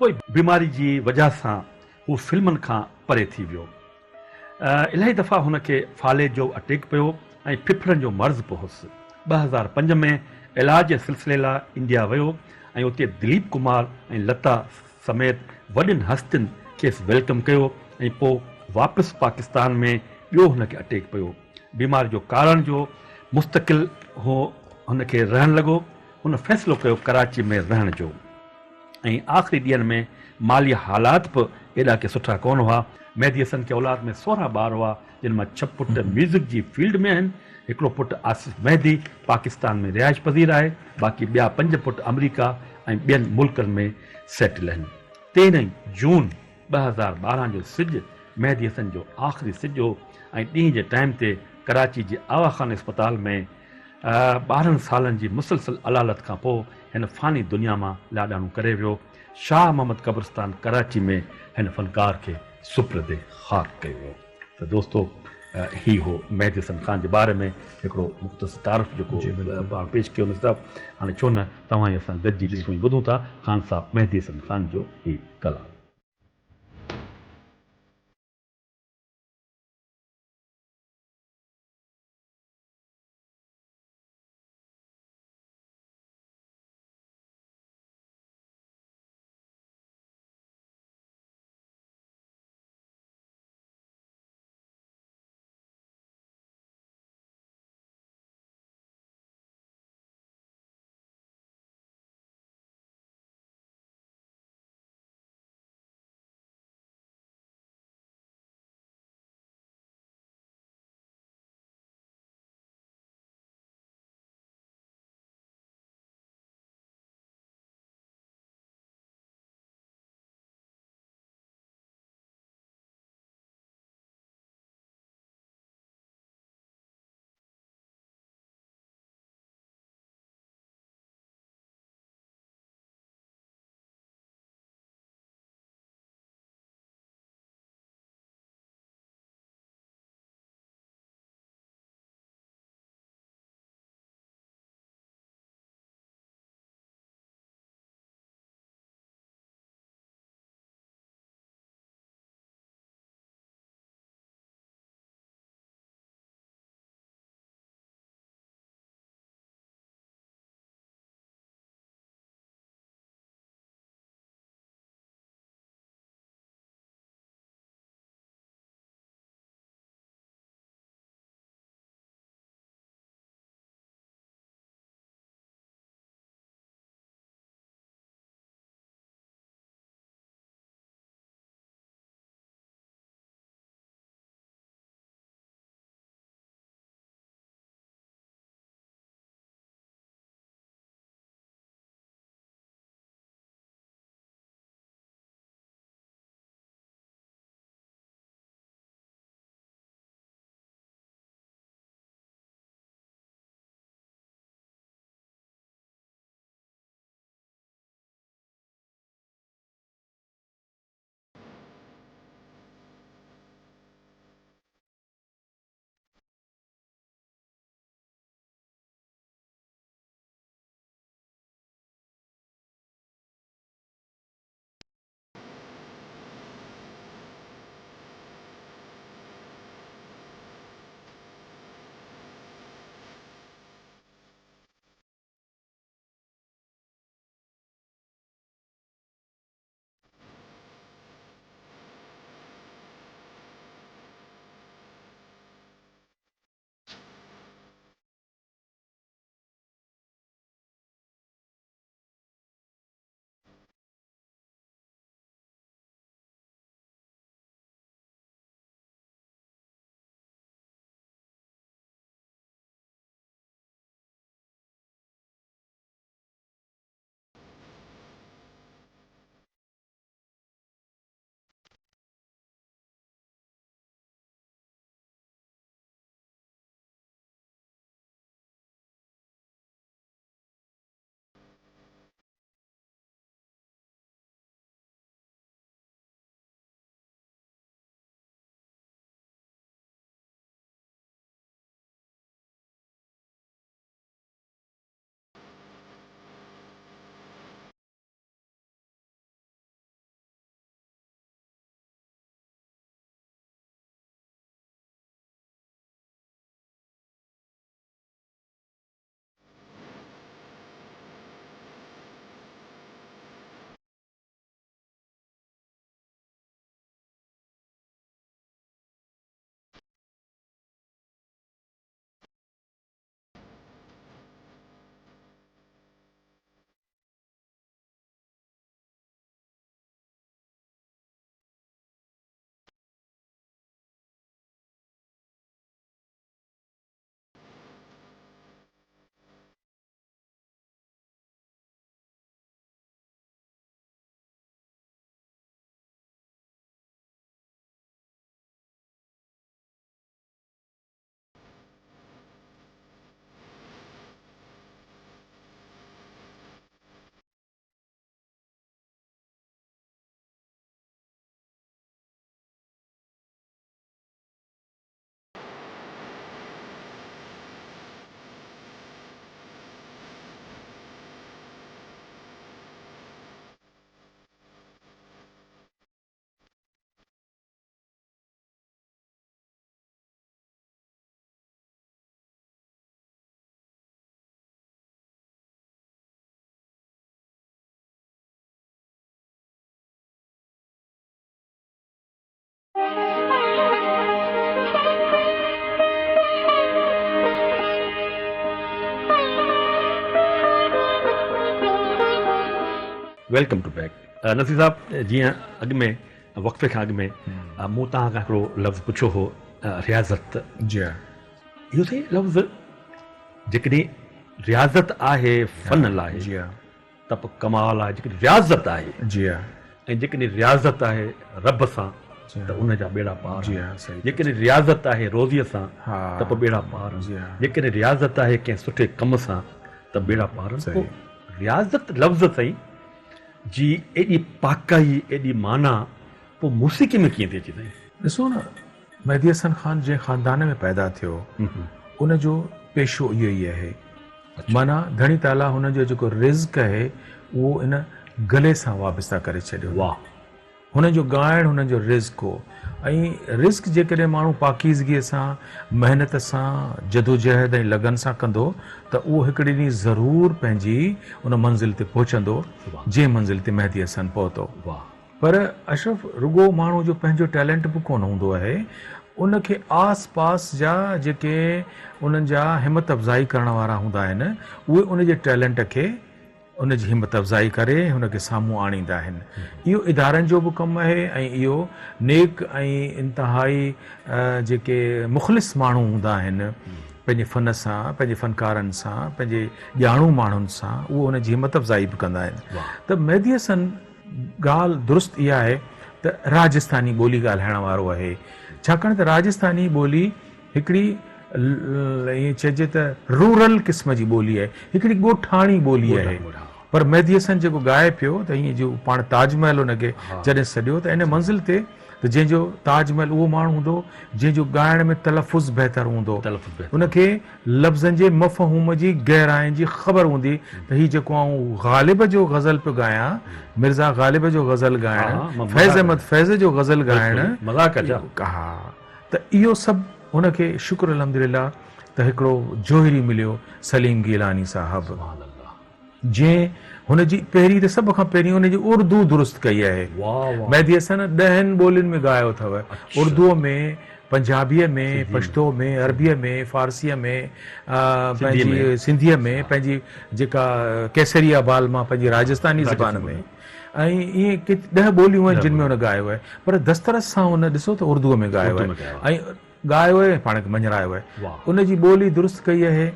पोइ बीमारी जी वजह सां हू फिल्मनि खां परे थी वियो। इलाही दफ़ा हुनखे फाले जो अटैक पियो ऐं फिफड़नि जो मर्ज़ पियो हुअसि। 2005 में इलाज जे सिलसिले लाइ इंडिया वियो ऐं उते दिलीप कुमार ऐं लता समेत वॾियुनि हस्तियुनि खेसि वेलकम कयो ऐं पोइ वापसि पाकिस्तान में ॿियो हुनखे अटैक पियो। बीमारी जो कारण जो मुस्तक़िल हो हुनखे रहणु लॻो। हुन फ़ैसिलो कयो कराची में रहण जो ऐं आख़िरी ॾींहंनि में माली हालात बि एॾा के सुठा कोन हुआ। मेहदी हसन खे औलाद में 16 ॿार हुआ, जिन मां 6 पुट म्यूज़िक जी फील्ड में आहिनि। हिकिड़ो पुटु आसिफ़ मेहदी पाकिस्तान में रिहाइश पज़ीर आहे, बाक़ी ॿिया 5 पुट अमरीका ऐं ॿियनि मुल्कनि में सेटल आहिनि। 13 जून 2012 जो सिॼु मेहदी हसन जो आख़िरी सिॼु हो ऐं ॾींहं जे टाइम ते कराची जे आवा ख़ान इस्पताल में 12 सालनि जी मुसलसल अलालत खां पोइ हिन फ़ानी दुनिया मां लाॾाणो करे वियो। शाह मोहम्मद कब्रिस्तान कराची में हिन फ़नकार खे सुपुर्द ख़ाक कयो वियो। त दोस्तो ही हो मेहदी हसन ख़ान जे बारे में हिकिड़ो मुख़्तसर तारीफ़ जेको पाण पेश कयो न साहब। हाणे छो न तव्हां ई असां गॾिजी ॾिसूं ॿुधूं था ख़ान साहब मेहदी हसन ख़ान जो ही कलाम। Welcome to back. नसीर साहब, जीअं अॻु में वक़्फ़े खां अॻु में मूं तव्हां खां हिकिड़ो लफ़्ज़ पुछियो हो, रियाज़त। जी इहो सही लफ़्ज़ जेकॾहिं रियाज़त आहे फ़न लाइ जी त पोइ कमाल आहे। जेकॾहिं रियाज़त आहे जी ऐं जेकॾहिं रियाज़त आहे रब सां त उन जा बेड़ा पार। जी सही। जेकॾहिं रियाज़त आहे रोज़ीअ सां हा त पोइ बेड़ा पार। जी जेकॾहिं रियाज़त आहे कंहिं सुठे कम सां त बेड़ा पार। सही। रियाज़त लफ़्ज़ ताईं जी एॾी पाकाई, एॾी माना पोइ मौसीक़ी में कीअं थी अचे ताईं? ॾिसो न, मेहदी हसन ख़ान जंहिं ख़ानदान में पैदा थियो उन जो पेशो इहो ई आहे। माना धणी ताला हुन जो जेको रिज़्क़ आहे उहो इन गले सां वाबस्ता करे छॾियो। वाह। हुन जो ॻाइणु हुन जो रिज़्क़ हो। ऐं रिज़्क़ जेकॾहिं माण्हू पाकीज़गीअ सां, महिनत सां, जदोजहद ऐं लगन सां कंदो त उहो हिकिड़े ॾींहुं ज़रूरु पंहिंजी उन मंज़िल ते पहुचंदो जंहिं मंज़िल ते मेहदी हसन पहुतो। वाह। पर अशरफ रुगो माण्हू जो पंहिंजो टैलेंट बि कोन हूंदो आहे, उनखे आस पास जा जेके उन्हनि जा हिमत अफ़ज़ाई करण वारा हूंदा आहिनि उहे उनजे टैलेंट खे, उनजी हिमत अफ़ज़ाई करे हुनखे साम्हूं आणींदा आहिनि। इहो इदारनि जो बि कमु आहे ऐं इहो नेक ऐं इंतिहाई जेके मुख़लिस माण्हू हूंदा आहिनि पंहिंजे फ़न सां, पंहिंजे फ़नकारनि सां, पंहिंजे ॼाणू माण्हुनि सां, उहो उनजी हिमत अफ़ज़ाई बि कंदा आहिनि। त मेहदी हसन ॻाल्हि दुरुस्त इहा आहे त राजस्थानी ॿोली ॻाल्हाइण वारो आहे, छाकाणि त राजस्थानी ॿोली हिकिड़ी ईअं चइजे त रूरल क़िस्म जी ॿोली आहे, हिकिड़ी ॻोठाणी ॿोली आहे। पर मेहदी हसन जेको ॻाए पियो त ईअं जो पाण ताजमहल हुनखे जॾहिं सॼियो त इन मंज़िल ते त जंहिंजो ताजमहल उहो माण्हू हूंदो जंहिंजो ॻाइण में तलफ़ुज़ बहितर हूंदो, उनखे लफ़्ज़नि जे मफ़हूम जी गहराइनि जी ख़बर हूंदी त हीउ जेको आऊं ग़ालिब जो ग़ज़ल पियो ॻायां, मिर्ज़ा ग़ालिब जो ग़ज़ल ॻाइणु, फैज़ अहमद फैज़ जो ग़ज़ल ॻाइणु, हा, त इहो सभु हुनखे शुक्र अल्हम्दुलिल्लाह त हिकिड़ो जोहरी मिलियो सलीम गीलानी साहब, जंहिं हुनजी पहिरीं त सभ खां पहिरीं हुनजी उर्दू दुरुस्त कई आहे। मेहदी हसन 10 ॿोलियुनि में ॻायो अथव, उर्दूअ में, पंजाबीअ में, पश्तो में, अरबीअ में, फारसीअ में, पंहिंजी सिंधीअ में, पंहिंजी जेका केसरिया बालमा पंहिंजी राजस्थानी ज़बान में, ऐं ईअं 10 ॿोलियूं आहिनि जिन में हुन ॻायो आहे। पर दस्तरस सां हुन ॾिसो त उर्दूअ में ॻायो आहे ऐं ॻायो आहे, पाण खे मञरायो आहे। उनजी ॿोली दुरुस्त कई आहे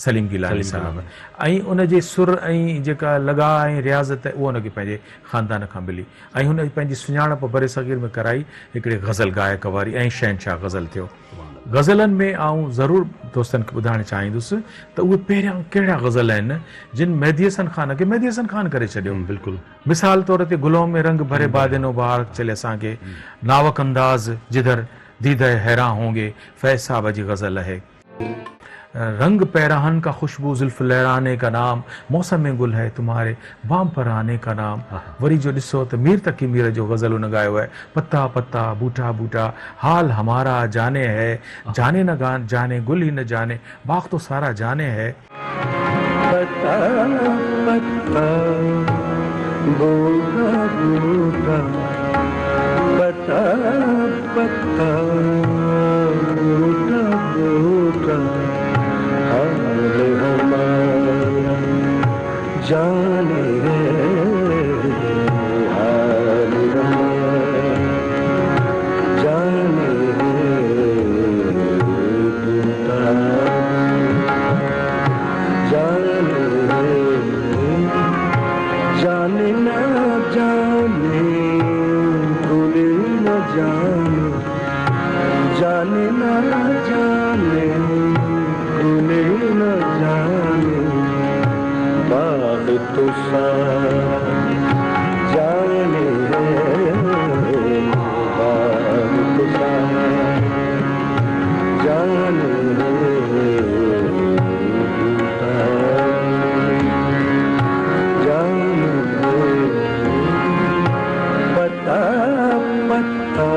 सलीम गीलानी साहब, ऐं उनजे सुर ऐं जेका लॻा ऐं रियाज़त उहा उनखे पंहिंजे ख़ानदान खां मिली ऐं हुन पंहिंजी सुञाणप बरे सग़ीर में कराई हिकिड़े ग़ज़ल गायक वारी ऐं शहनशाह ग़ज़ल थियो। ग़ज़लनि में आऊं ज़रूरु दोस्तनि खे ॿुधाइणु चाहींदुसि त उहे पहिरियां कहिड़ा ग़ज़ल आहिनि जिन मेहदी हसन ख़ान खे मेहदी हसन ख़ान करे छॾियो। बिल्कुलु मिसाल तौर ते गुलों में रंग भरे बादिनो बहार चले असांखे, नावक अंदाज़ जिधर दीदे हैरान होंगे फैज़ साहब जी ग़ज़ल आहे, रंग पैराहन का खुशबू जुल्फ लहराने का नाम, मौसम में गुल है तुम्हारे बाम पर आने का नाम। वरी जो ॾिसो त मीर तकी मीर जो ग़ज़ल हुन ॻायो आहे, पत्ता पत्ता बूटा बूटा हाल हमारा जाने है, जाने न जाने गुल ही न जाने बाग तो सारा जाने है। पत्ता पत्ता बूटा बूटा पत्ता पत्ता बूटा बूटा जाने हाल जाने जाने जाने न जाने भूले न जाने जाने न जाने भूले न जाने बाग तो सारा जाने बाग तो सारा जाने जाने पता पता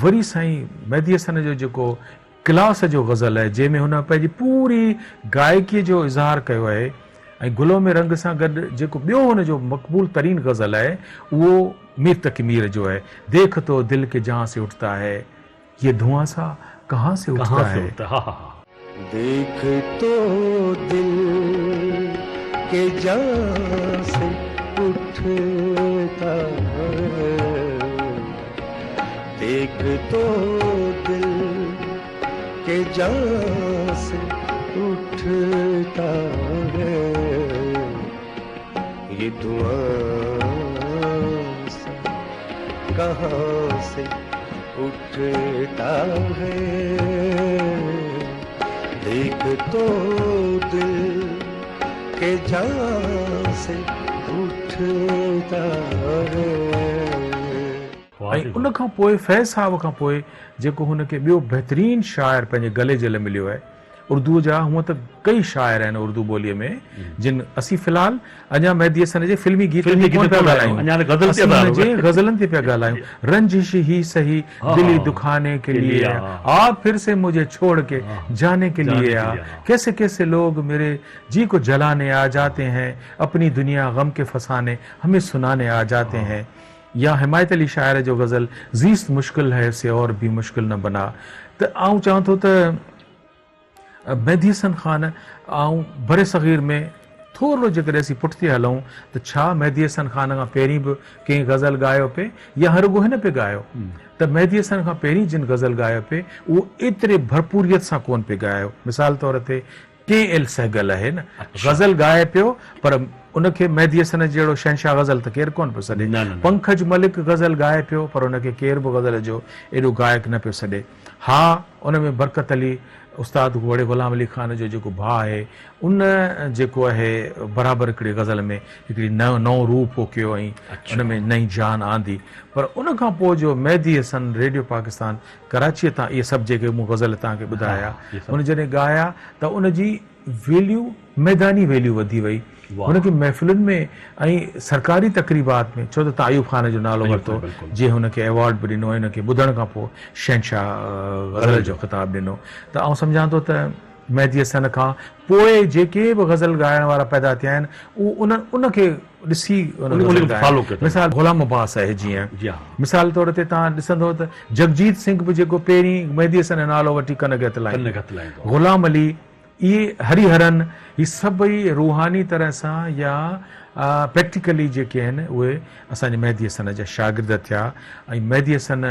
वरी साईं मेहदी हसन जो जेको क्लास जो ग़ज़ल आहे जंहिंमें हुन पंहिंजी पूरी गायकीअ जो इज़हार कयो आहे ऐं गुलों में रंग सां गॾु जेको ॿियो हुनजो मक़बूल तरीन ग़ज़ल आहे उहो मीर तकी मीर जो आहे, देख तो दिल के जहां से उठता है ये धुआं सा कहां से उठता है, देख तो दिल के जहाँ से उठता है, देख तो दिल के जहाँ से उठता है, ये धुआं सा कहाँ से उठता है, देख तो दिल के जहाँ से उठता है। ऐं उन खां पोइ फैज़ साहब खां पोइ जेको हुनखे ॿियो बहितरीन शाइर पंहिंजे गले जे लाइ मिलियो आहे उर्दू जा, हूअं त कई शाइर आहिनि उर्दू ॿोलीअ में जिन असीं फ़िलहाल अञा मेहदी हसन जे फिल्मी गीत कोन पिया ॻाल्हायूं, गज़लनि ते पिया ॻाल्हायूं। रंजिश ही सही दिली दुखाने के लिए आप फिर से मुझे छोड़ के जाने के लिए आ, कैसे कैसे लोग मेरे जी को जलाने आ जाते हैं, अपनी दुनिया गम के फसाने हमें सुनाने आ जाते हैं। या हिमायत अली शायर जो गज़ल ज़ीस्त मुश्किल है से और भी मुश्किल न बना। त आऊं चवां थो त मेहदी हसन ख़ान ऐं बरे सग़ीर में थोरो जेकॾहिं असीं पुठिते हलूं त छा मेहदी हसन ख़ान खां पहिरीं बि कंहिं गज़ल ॻायो पे या हर रुॻो हिन पे ॻायो? त मेहदी हसन खां पहिरीं जिन गज़ल ॻायो पे उहो एतिरे भरपूरियत सां कोन पे ॻायो। मिसाल तौर ते के.एल. सहगल आहे न गज़ल ॻाए पियो, पर उनखे मेहदी हसन जहिड़ो शहनशाह गज़ल त केरु कोन पियो सॾे। पंकज मलिक गज़ल ॻाए पियो, पर उनखे केरु बि गज़ल जो एॾो गायक न पियो सॾे। हा, उन में बरकत अली उस्ताद वड़े ग़ुलाम अली ख़ान जो जेको भाउ आहे उन जेको आहे बराबरि हिकिड़ी गज़ल में हिकिड़ी नओं रूप पोखियो ऐं उन में नई जान आंदी। पर उन खां पोइ जो मेहदी हसन रेडियो पाकिस्तान कराचीअ तां इहे सभु जेके मूं गज़ल तव्हांखे ॿुधाया उन जॾहिं ॻाया त उनजी वैल्यू मैदानी वैल्यू वधी वई। हुनखे महफ़िलुनि में ऐं सरकारी तक़रीबात में, छो त तव्हां अयूब ख़ान जो नालो वरितो जीअं हुनखे अवॉर्ड बि ॾिनो, हिनखे ॿुधण खां पोइ शहनशाह गज़ल जो ख़िताब ॾिनो। त आउं सम्झां थो त मेहदी हसन खां पोइ जेके बि गज़ल ॻाइण वारा पैदा थिया आहिनि उहे उनखे ॾिसी मिसाल ग़ुलाम अब्बास आहे जीअं, मिसाल तौर ते तव्हां ॾिसंदव त जगजीत सिंह बि जेको पहिरीं मेहदी हसन जो नालो वठी कन खे हथलाईंदो, ग़ुलाम अली, इहे हरिहरन, ही सभई रूहानी तरह सां या प्रैक्टिकली जेके आहिनि उहे असांजे मेहदी हसन जा शागिर्द थिया। ऐं मेहदी हसन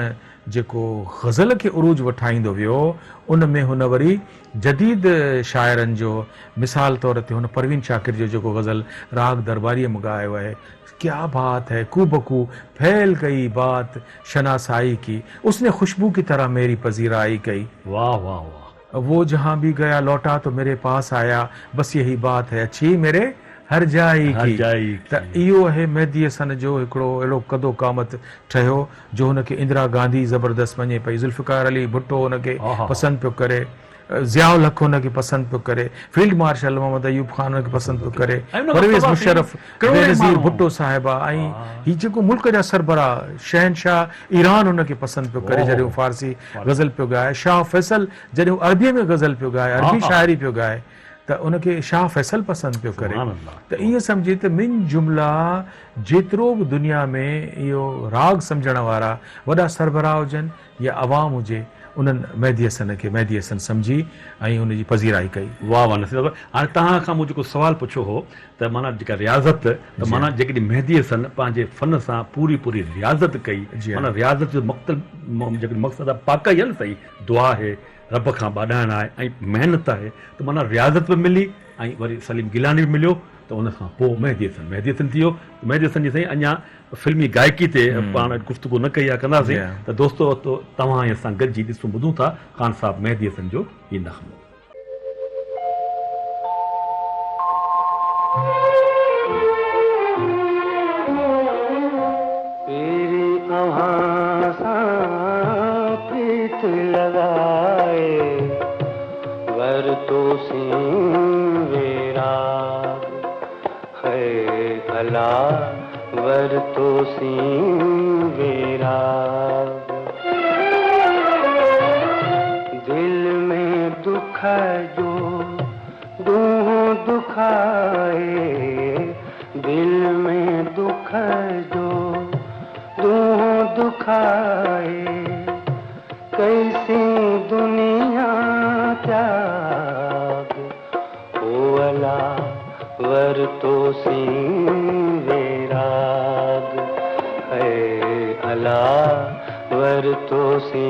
जेको गज़ल खे उरूज वठाईंदो वियो उन में हुन वरी जदीद शाइरनि जो, मिसाल तौर ते हुन परवीन शाकिर जो जेको गज़ल राग दरबारीअ में ॻायो आहे, क्या बात है कू बकू फैल गई बात शनासाई की, उसने खुशबू की तरह मेरी पजीराई कई, वाह वाह वाह, वो जहां भी गया लौटा तो मेरे पास आया, बस यही बात है अच्छी मेरे हर जाई की। त इहो आहे मेहदी हसन जो हिकिड़ो अहिड़ो कदो क़ामत ठहियो जो हुनखे इंदिरा गांधी ज़बरदस्त मञे पई, ज़ुल्फ़िकार अली भुट्टो हुनखे पसंदि पियो करे, ज़ियाउल हक़ हुनखे पसंदि पियो करे, फील्ड मार्शल मोहम्मद अयूब ख़ान हुनखे पसंदि पियो करे, परवेज़ मुशर्रफ, बेनज़ीर भुट्टो साहिबा, ऐं हीउ जेको मुल्क जा सरबराह शहनशाह ईरान हुनखे पसंद पियो करे जॾहिं फारसी गज़ल पियो ॻाए, शाह फैसल जॾहिं अरबीअ में गज़ल पियो ॻाए, अरबी शाइरी पियो ॻाए त उनखे शाह फैसल पसंदि पियो करे। त ईअं सम्झे त मिन जुमला जेतिरो बि दुनिया में इहो राग सम्झण वारा वॾा सरबराह हुजनि या अवाम हुजे, उन्हनि मेहदी हसन खे मेहदी हसन सम्झी ऐं उनजी पज़ीराई कई। वाह वाह नसीब। हाणे तव्हां खां मूं जेको सुवालु पुछियो हो त माना जेका रियाज़त, त माना जेकॾहिं मेहदी हसन पंहिंजे फ़न सां पूरी पूरी रियाज़त कई, माना रियाज़त जो जेकॾहिं मक़सदु आहे पाकई आहे न, सही दुआ आहे, रब खां ॿाॾाइण आहे ऐं महिनत आहे, त माना रियाज़त बि मिली ऐं वरी सलीम गिलानी बि मिलियो, त उन खां पोइ मेहदी हसन थी वियो। मेहदी हसन जी साईं अञा फिल्मी गायकी ते पाण गुफ़्तगू न कई आहे, कंदासीं। त दोस्तो तव्हां असां गॾिजी ॾिसूं ॿुधूं था ख़ान साहब मेहदी हसन जो ही नग़्मो। वर तो वेरा दिल में दुख जो दुखाए, दिल में दुख जो दुखाए, कैसी दुनिया त्याग ओ अला वर तो सी वैराग है अला वर तो सी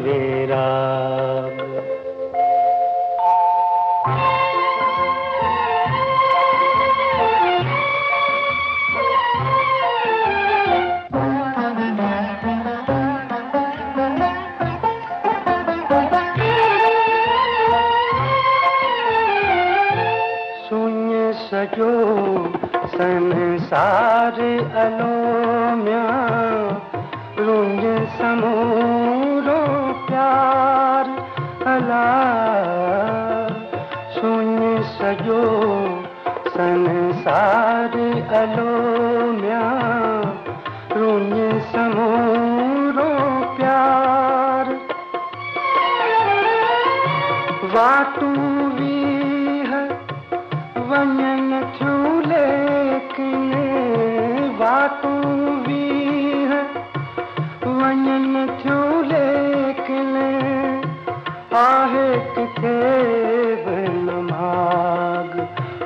वैराग। सजो संसार अलोम्या रुंज समूरो प्यार अला शून्य सजो संसार अलोम्या रुंज समूरो प्यार वाटू वञन थियूं लेकिन वाटू वीह वञन थियूं लेकिन आहे किथे बि नमाग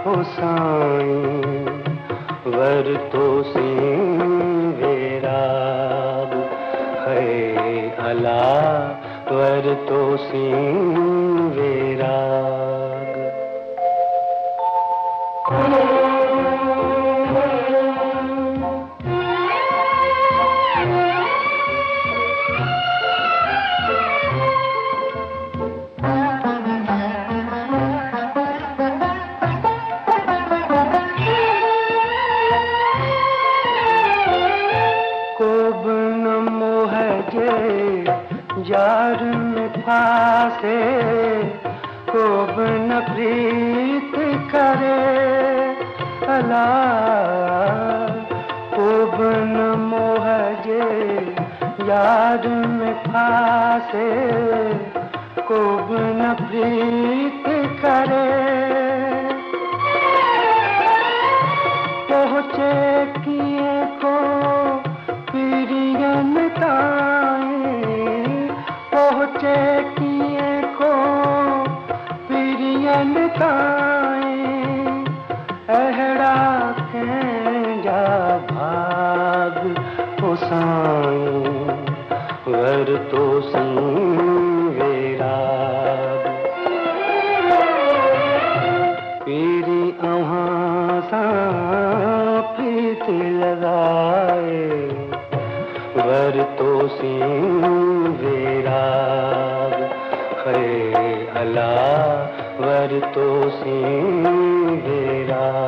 हो साईं वर तो सी वैराग है अला वर तो सी वैराग। यार में फासे को न प्रीत करे अला को न मोह जे यार में फासे को न प्रीत करे पहुँचे किए को पिरियन पहुँचे किए को पिरियन ताईं अहड़ा कंहिंजा भाग हो साईं वर तो सी वैराग। पीरी अव्हां सां प्रीत लगाए वर तो सी वैराग है अला वर तो सी वैराग।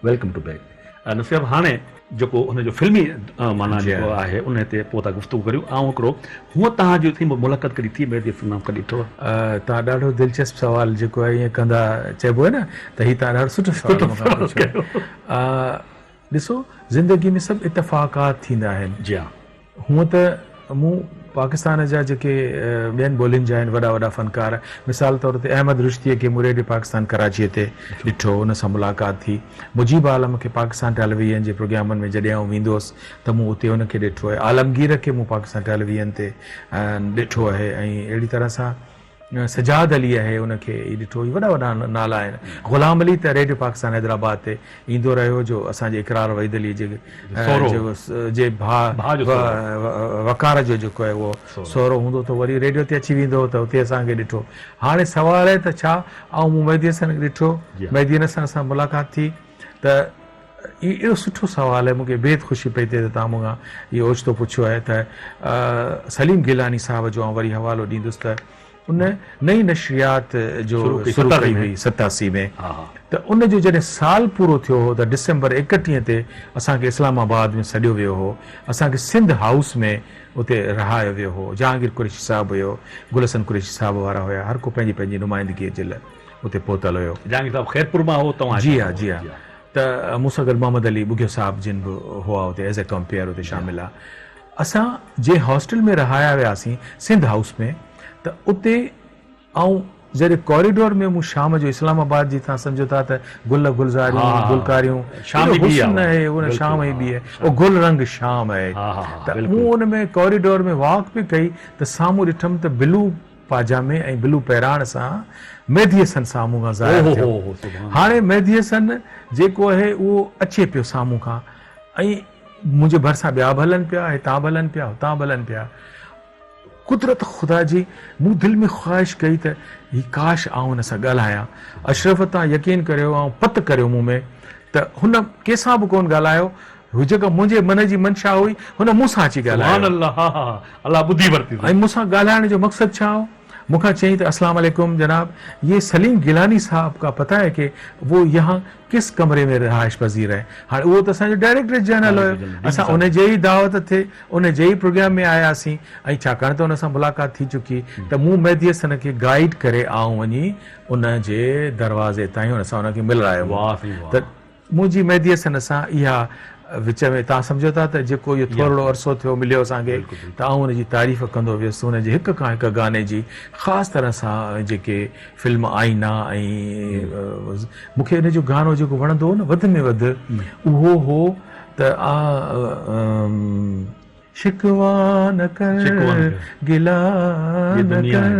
Welcome to back. नसीब हाणे जेको हुनजो फिल्मी माना जेको आहे उन ते पोइ था गुफ़्तगू करियूं। ऐं हिकिड़ो हूअं तव्हांजो थी मुलाक़ात कॾहिं थी मेहदी हसन कॾहिं ॾिठो? तव्हां ॾाढो दिलचस्प सवाल जेको आहे ईअं कंदा चइबो आहे न त हीउ तव्हां ॾाढो सुठो सवाल ॾिसो ज़िंदगी में सभु इतफ़ाक़ात थींदा आहिनि। जी हा। हूअं त मूं पाकिस्तान जा जेके ॿियनि ॿोलियुनि जा आहिनि वॾा वॾा फ़नकार मिसाल तौर ते अहमद रुश्तीअ खे मूं रेडियो पाकिस्तान कराचीअ ते ॾिठो, हुन सां मुलाक़ात थी। मुजीब आलम खे पाकिस्तान टेलीविज़न जे प्रोग्रामनि में जॾहिं आउं वेंदो हुउसि त मूं उते हुनखे ॾिठो आहे। आलमगीर खे मूं पाकिस्तान टेलीविज़न ते ॾिठो आहे। ऐं अहिड़ी तरह सां सजाद अली आहे उनखे ॾिठो। वॾा वॾा नाला आहिनि। ग़ुलाम अली त रेडियो पाकिस्तान हैदराबाद ते ईंदो रहियो जो असांजे इकरार वहीद अली जे भाउ वकार जो जेको आहे उहो सहुरो हूंदो त वरी रेडियो ते अची वेंदो त उते असांखे ॾिठो। हाणे सुवाल आहे त छा ऐं मूं मेहदी हसन खे ॾिठो, मेहदी हसन सां मुलाक़ात थी त एॾो सुठो सुवाल आहे। मूंखे बेहद ख़ुशी पई थिए त तव्हां मूंखां इहो ओचितो पुछियो आहे। त सलीम गिलानी साहब जो आउं वरी हवालो ॾींदुसि त उन नई नशरियात जो शुरू कई हुई 87 में त उन जो जॾहिं साल पूरो थियो हो त डिसेंबर 31 ते असांखे इस्लामाबाद में सॾियो वियो हो। असांखे सिंध हाउस में उते रहायो वियो हो। जहांगीर कुरैशी साहब हुयो, गुलशन कुरैशी साहब वारा हुया, हर को पंहिंजी पंहिंजी नुमाइंदगीअ जे लाइ उते पहुतल हुयो। जहांगीर साहब खैरपुर मां हो तव्हां? जी हा, जी हा। त मूंसां गॾु मोहम्मद अली बुघियो साहब जिन बि हुआ उते एज़ ए कंपेयर उते शामिल आहे। असां जे हॉस्टल में रहाया वियासीं सिंध हाउस में त उते ऐं जॾहिं कॉरिडोर में मूं शाम जो इस्लामाबाद जी तव्हां सम्झो था त गुल गुलज़ारियूं गुलकारियूं हुस्न आहे उन शाम ई बि आहे उहो गुल रंग शाम आहे त मूं उन में कॉरिडोर में वॉक बि कई त साम्हूं ॾिठमि त ब्लू पाजामे ऐं ब्लू पहिराण सां मेहदी हसन साम्हूं खां ज़ाहिर थियो। हाणे मेहदी हसन जेको आहे उहो अचे पियो साम्हूं खां ऐं मुंहिंजे भरिसां ॿिया बि हलनि पिया हितां बि हलनि पिया हुतां बि हलनि पिया। कुदरत ख़ुदा जी मूं दिलि में ख़्वाहिश कई त ही काश आउं हुन सां ॻाल्हायां। अशरफ तव्हां यकीन करियो ऐं पत करियो मूं में त हुन कंहिंसां बि कोन ॻाल्हायो, हू जेका मुंहिंजे मन जी मंशा हुई हुन मूंसां अची ॻाल्हायो। ऐं मूंसां ॻाल्हाइण जो मक़सदु छा हो? मूंखां चई त अस्सलाम वालेकुम जनाब, ये सलीम गिलानी साहब का पता है कि वो यहाँ किस कमरे में रिहाइश पज़ीर है। हाणे उहो त असांजो डायरेक्टर जनरल हुयो, असां उन जे ई दावत ते उन जे ई प्रोग्राम में आयासीं ऐं छाकाणि त उन सां मुलाक़ात थी चुकी त मूं मेहदी हसन खे गाइड करे आऊं वञी उन जे दरवाज़े ताईं हुन सां हुनखे मिलायो। त मुंहिंजी मेहदी हसन सां इहा विच में तव्हां सम्झो था त जेको इहो थोरो अरसो थियो मिलियो असांखे त आउं हुनजी तारीफ़ कंदो वियुसि हुनजे हिक खां हिकु गाने जी, ख़ासि तरह सां जेके फिल्म आईना ऐं मूंखे हिन जो गानो जेको वणंदो हो न वधि में वधि उहो हो त शिकवा न कर गिला न कर,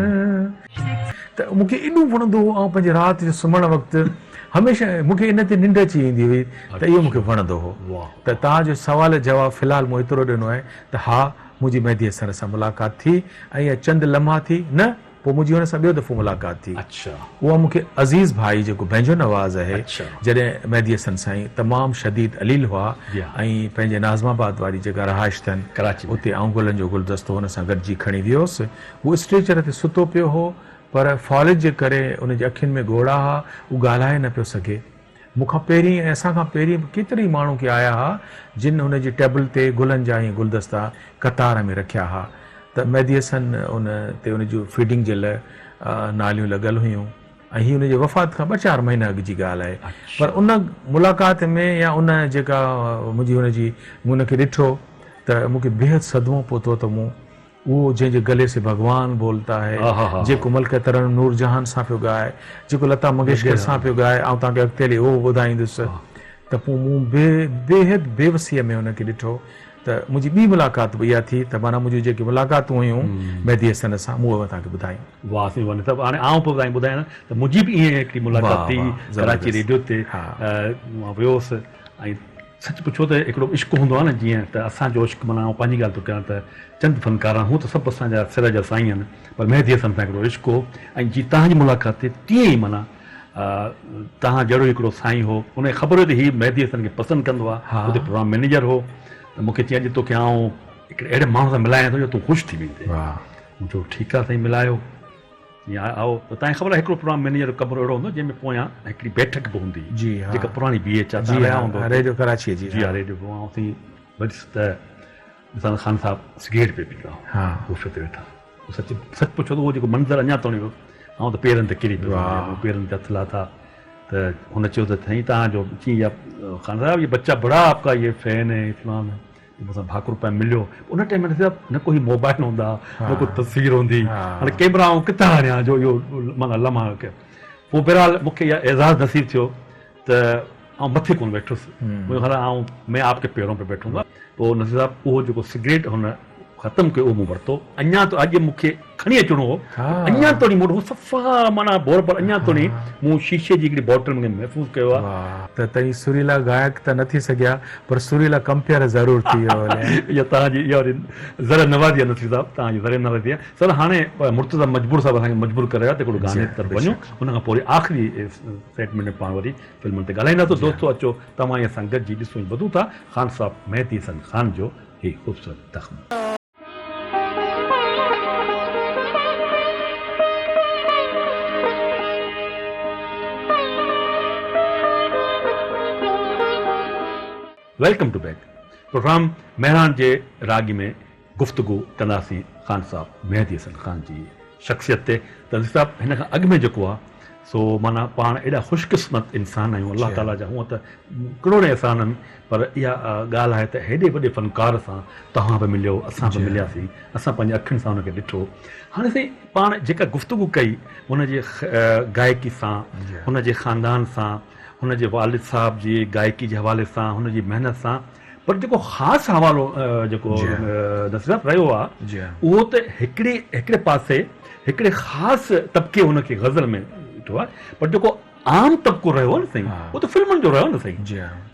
त मूंखे एॾो वणंदो हो। ऐं पंहिंजे राति जो सुम्हण वक़्तु हमेशह मूंखे इन ते निंड अची वेंदी हुई त इहो मूंखे वणंदो हो। त तव्हांजो सुवाल जवाबु फ़िलहालु मूं एतिरो ॾिनो आहे त हा मुंहिंजी मेहदी हसन सां मुलाक़ात थी ऐं इहा चंद लम्हा थी न, पोइ मुंहिंजी हुन सां ॿियो दफ़ो मुलाक़ात थी। उहा मूंखे अज़ीज़ भाई जेको पंहिंजो नवाज़ आहे जॾहिं मेहदी हसन साईं तमामु शदीद अलील हुआ ऐं पंहिंजे नाज़माबाद वारी जेका रहाइश अथनि कराची उते आउं गुलनि जो गुलदस्तो हुन सां गॾिजी खणी वियोसि। उहो स्ट्रेचर ते सुतो पियो हो पर फॉलिज जे करे उनजी अखियुनि में ॻोढ़ा हुआ, उहो ॻाल्हाए न पियो सघे। मूंखां पहिरीं ऐं असांखां पहिरीं केतिरी माण्हू के आया हुआ जिन हुनजी टेबल ते गुलनि जा ई गुलदस्ता कतार में रखिया हुआ। त मेहदी हसन उन ते उन जूं फीडिंग जे लाइ नालियूं लॻल हुयूं ऐं हीअ हुनजे वफ़ात खां 2-4 महीना अॻु जी ॻाल्हि आहे। पर उन मुलाक़ात में या उन जेका मुंहिंजी हुनजी मूं हुनखे ॾिठो त मूंखे बेहद सदमो पहुतो त मूं वो जंहिंजे गले से भगवान बोलता है, जेको मलक तरन नूरजहान सां पियो ॻाए, जेको लता मंगेशकर सां पियो ॻाए, ऐं तव्हांखे अॻिते हली उहो ॿुधाईंदुसि त पोइ मूं बेहद बेवसीअ में हुनखे ॾिठो। त मुंहिंजी ॿी मुलाक़ात बि इहा थी त माना मुंहिंजी जेकी मुलाक़ातूं हुयूं मेहदी हसन सां मूं उहा तव्हांखे ॿुधायूं। वाह साईं वाह, त हाणे आउं पोइ तव्हांखे ॿुधायां त मुंहिंजी बि ईअं हिकिड़ी मुलाक़ात थी कराची रेडियो ते, मां वियोसि ऐं सच पुछो त हिकिड़ो इश्क हूंदो आहे न, जीअं त असांजो इश्क माना आउं पंहिंजी ॻाल्हि थो कयां त चंद फनकार हूं त सभु असांजा सिर जा साईं आहिनि, पर मेहदी हसन सां हिकिड़ो इश्क हो ऐं जीअं तव्हांजी मुलाक़ात थिए तीअं ई माना तव्हां जहिड़ो हिकिड़ो साईं हो, उनखे ख़बर हुई त हीअ मेहदी हसन खे पसंदि कंदो आहे, हुते प्रोग्राम मैनेजर हो। त मूंखे चई अॼु तोखे आउं हिकिड़े अहिड़े माण्हू सां मिलायां थो जो तूं ख़ुशि थी वेंदे। मूं चयो ठीकु आहे साईं मिलायो। या आओ त तव्हांखे ख़बर आहे हिकिड़ो प्रोग्राम मैनेजर जो कमरो अहिड़ो हूंदो जंहिंमें पोयां हिकिड़ी बैठक बि हूंदी जेका पुराणी BH रेडियो कराची जी रेडियो पोइ वरी त ॾिसां ख़ान साहिब सिगरेट पिए पीता कुर्सीअ ते वेठा। सच पुछो त उहो जेको मंज़र अञा ताईं वियो ऐं त पेरनि ते किरी पियो, पेरनि ते हथ लाथा त हुन चयो त साईं तव्हांजो कीअं ख़ान साहिब ये बच्चा बड़ा आपका ये फैन है इस्लाम है, मूंसां भाकुर रुपया मिलियो। उन टाइम में न कोई मोबाइल हूंदा न कोई तस्वीर हूंदी, हाणे कैमरा ऐं किथां आणियां जो इहो माना लम्हा कयो। पोइ बहरहाल मूंखे इहा एज़ाज़ नसीब थियो त आउं मथे कोन वेठुसि, मुंहिंजो ख़्यालु आउं मैं आपके पेरों पे बैठूंगा। पोइ नसीब साहिब उहो जेको सिगरेट हुन ख़तमु कयो उहो मूं वरितो। अञा त अॼु मूंखे खणी अचिणो हो, अञा ताईं मूं सफ़ा माना बोर पर अञा ताईं मूं शीशे जी हिकिड़ी बॉटल में महफ़ूज़ कयो आहे। त तई सुरीला गायक त न थी सघिया पर सुरीला कंपेयर ज़रूरु थी वियो। इहा तव्हांजी इहा वरी ज़र नवाज़ी आहे नसीब साहिब, तव्हांजी ज़र नवाज़ी आहे। सर हाणे मुर्तज़ा मजबूर साहिब असांखे मजबूर करे विया त हिकिड़ो गाने तरफ़ वञूं, हुन खां पोइ आख़िरी सेगमेंट में पाण वरी फिल्मुनि ते ॻाल्हाईंदासीं। दोस्तो अचो तव्हां असां गॾिजी ॾिसूं ॿुधूं था ख़ान साहिब मेहदी हसन ख़ान जो हीउ ख़ूबसूरत ज़ख्म। Welcome to back. Programme Mehran जे रागी में गुफ्तगू कंदासीं ख़ान साहिब मेहदी हसन ख़ान जी शख़्सियत ते। त साहिब हिन खां अॻु में जेको आहे सो माना पाण एॾा ख़ुशकिस्मत इंसान आहियूं अलाह ताला जा। हूअं त करोड़े एहसान आहिनि, पर इहा ॻाल्हि आहे त हेॾे वॾे फनकार सां तव्हां बि मिलियो, असां बि मिलियासीं, असां पंहिंजे अखियुनि सां हुनखे ॾिठो। हाणे साईं पाण जेका गुफ़्तगू कई हुनजे गायकी सां, हुनजे ख़ानदान सां, हुनजे वालिद साहब जी गायकी जे हवाले सां, हुनजी महिनत सां, पर जेको ख़ासि हवालो जेको नसीरत रहियो आहे उहो त हिकिड़े पासे हिकिड़े ख़ासि तबिके हुनखे ग़ज़ल में ॾिठो आहे, पर जेको आम तबिको रहियो आहे न साईं उहो त फिल्मुनि जो रहियो न साईं।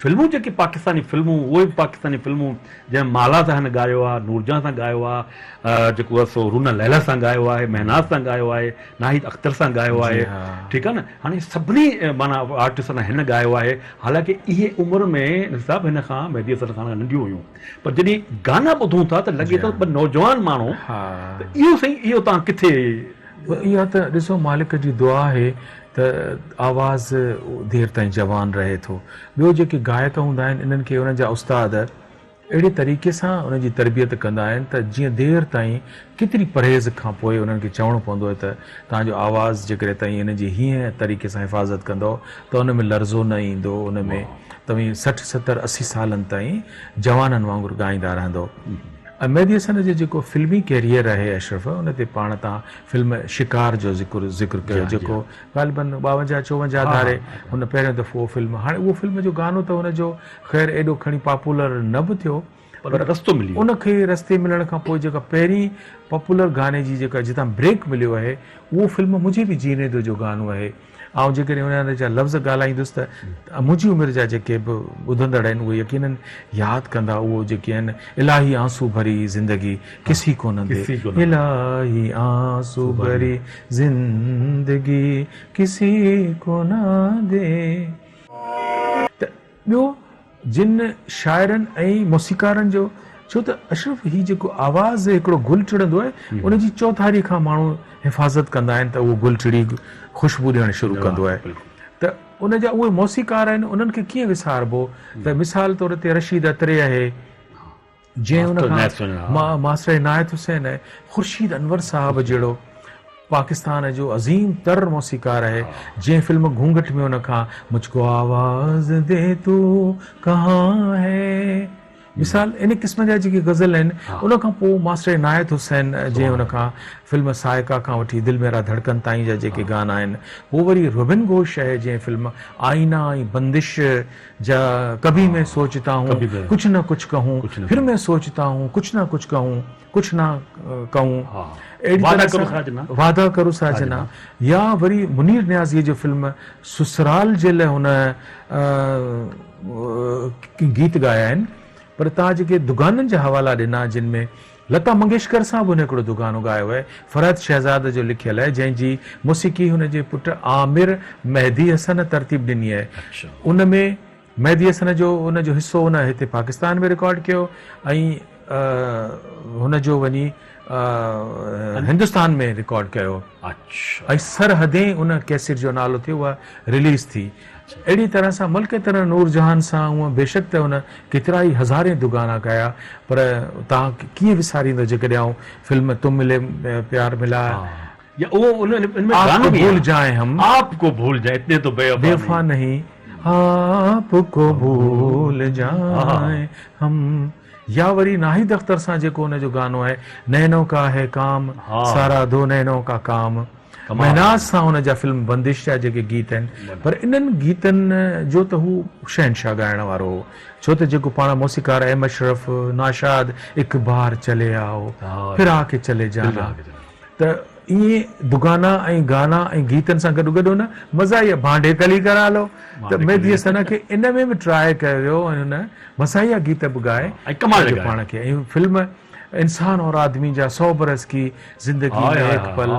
फिल्मूं जेके पाकिस्तानी फिल्मूं, उहे बि पाकिस्तानी फिल्मूं जंहिं माला सां हिन ॻायो आहे, नूरजहां सां ॻायो आहे, जेको आहे सो रूना लैला सां ॻायो आहे, महनाज़ सां ॻायो आहे, नाहिद अख्तर सां ॻायो आहे, ठीकु आहे न। हाणे सभिनी माना आर्टिस्ट सां हिन ॻायो आहे, हालांकि इहे उमिरि में सभु हिन खां मेहदी हसन खान नंढियूं हुयूं, पर जॾहिं गाना ॿुधूं था त लॻे थो ॿ नौजवान माण्हू। इहो साईं इहो तव्हां किथे? इहा त ॾिसो मालिक जी दुआ आहे त आवाज़ देर ताईं जवान रहे थो। ॿियो जेके गायक हूंदा आहिनि इन्हनि खे उन्हनि जा उस्ताद अहिड़े तरीक़े सां उनजी तरबियत कंदा आहिनि त जीअं देर ताईं केतिरी परहेज़ खां पोइ उन्हनि खे चवणो पवंदो आहे त तव्हांजो आवाज़ जेकॾहिं ताईं हिन जी हीअं तरीक़े सां हिफ़ाज़त कंदो त उन में लर्ज़ो न ईंदो, उन में तव्हीं 60, 70, 80 सालनि ताईं जवाननि वांगुरु ॻाईंदा रहंदो। मेहदी हसन जो जेको फिल्मी कैरियर आहे अशरफ, उन ते पाण तव्हां फिल्म शिकार जो ज़िक्र कयो, जेको ग़ालिबन 52-54 धारे हुन पहिरियों दफ़ो फिल्म, हाणे उहो फिल्म जो गानो त हुनजो ख़ैर एॾो खणी पॉपुलर न बि थियो, पर रस्तो मिलियो उनखे रस्ते मिलण खां पोइ जेका पहिरीं पॉपुलर गाने जी जेका जितां ब्रेक मिलियो आहे उहो फिल्म मुंहिंजे बि जीने दो जो गानो आहे। ऐं जेकॾहिं उन जा लफ़्ज़ ॻाल्हाईंदुसि त मुंहिंजी उमिरि जा जेके बि ॿुधंदड़ आहिनि उहे यकीनन यादि कंदा, उहो जेके आहिनि इलाही आंसू भरी ज़िंदगी किसी को न दे, इलाही आंसू भरी ज़िंदगी किसी को न दे। त ॿियो जिन शाइरनि ऐं मौसीकारनि जो, छो त अशरफ ही जेको आवाज़ हिकिड़ो गुल टिड़ंदो आहे उनजी चौधारी खां माण्हू हिफ़ाज़त कंदा आहिनि त उहो गुल टिड़ी ख़ुशबू ॾियणु शुरू कंदो आहे। त उन जा उहे मौसीकार आहिनि, उन्हनि खे कीअं विसारबो? त मिसाल तौर ते रशीद अतरे आहे, जंहिं उन मास्टर इनायत हुसैन आहे, ख़ुर्शीद अनवर साहब जहिड़ो पाकिस्तान जो अज़ीम तर मौसीकार आहे, जंहिं फिल्म घूंघट में उन खां मुझको आवाज़ दे तू कहाँ है, मिसाल इन क़िस्म जा जेके गज़ल आहिनि। उन खां पोइ मास्टर इनायत हुसैन जंहिं उन खां फिल्म साइका खां वठी दिल मेरा धड़कन ताईं जा जेके गाना आहिनि, पोइ वरी रुबिन घोष आहे जंहिं फिल्म आईना ऐं बंदिश जा कभी मैं सोचता हूँ कुछ न कुछ कहूँ, फिर मैं सोचता हूँ कुछ न कुछ कहूँ, कुछ ना कहूँ, वादा करो साजना, या वरी मुनीर न्याज़ी जो फिल्म ससुराल जे लाइ हुन गीत ॻाया आहिनि। पर तव्हां जेके दुगाननि जा हवाला ॾिना जिन में लता मंगेशकर सां बि हुन हिकिड़ो दुगानो ॻायो आहे, फरहत शहज़ाद जो लिखियल आहे, जंहिंजी मौसीक़ी हुनजे पुटु आमिर मेहदी हसन तरतीब ॾिनी आहे। उन में मेहदी हसन जो उनजो हिसो हुन हिते पाकिस्तान में रिकॉर्ड कयो ऐं हुनजो वञी हिंदुस्तान में रिकॉर्ड कयो ऐं सरहदें उन कैसेट जो नालो थियो, उहा रिलीज़ थी। अहिड़ी तरह सां मुल्क तरह नूरजहान सां उहा बेशक त हुन केतिरा ई हज़ारे दुगाना कया, पर तव्हां कीअं विसारींदो जेकॾहिं आऊं फिल्म तुम मिले प्यार मिला या वो भूल जाए हम, आपको भूल जाए इतने तो बेवफा नहीं, आपको भूल जाए हम, या वरी नाहिद अख्तर सां जेको हुनजो गानो आहे नैनो का है काम सारा दो नैनो का काम, महनाज़ सां हुन जा फिल्म बंदिश जा जेके गीत आहिनि। पर इन्हनि गीतनि जो त हू शहनशाह ॻाइण वारो हो, छो त जेको पाण मौसीकार अहमद अशरफ, नाशाद एक बार चले आओ फिर आके चले जाना, त ईअं दुगाना ऐं गाना ऐं गीतनि सां गॾु गॾु न मज़ाहिया भांडे कली करा लो, त मेहदी हसन खे इन में बि ट्राए कयो वियो ऐं हुन मज़ाहिया गीत बि ॻाए पाण खे। ऐं फिल्म इंसान और आदमी जा 100 बरस की ज़िंदगी में एक पल,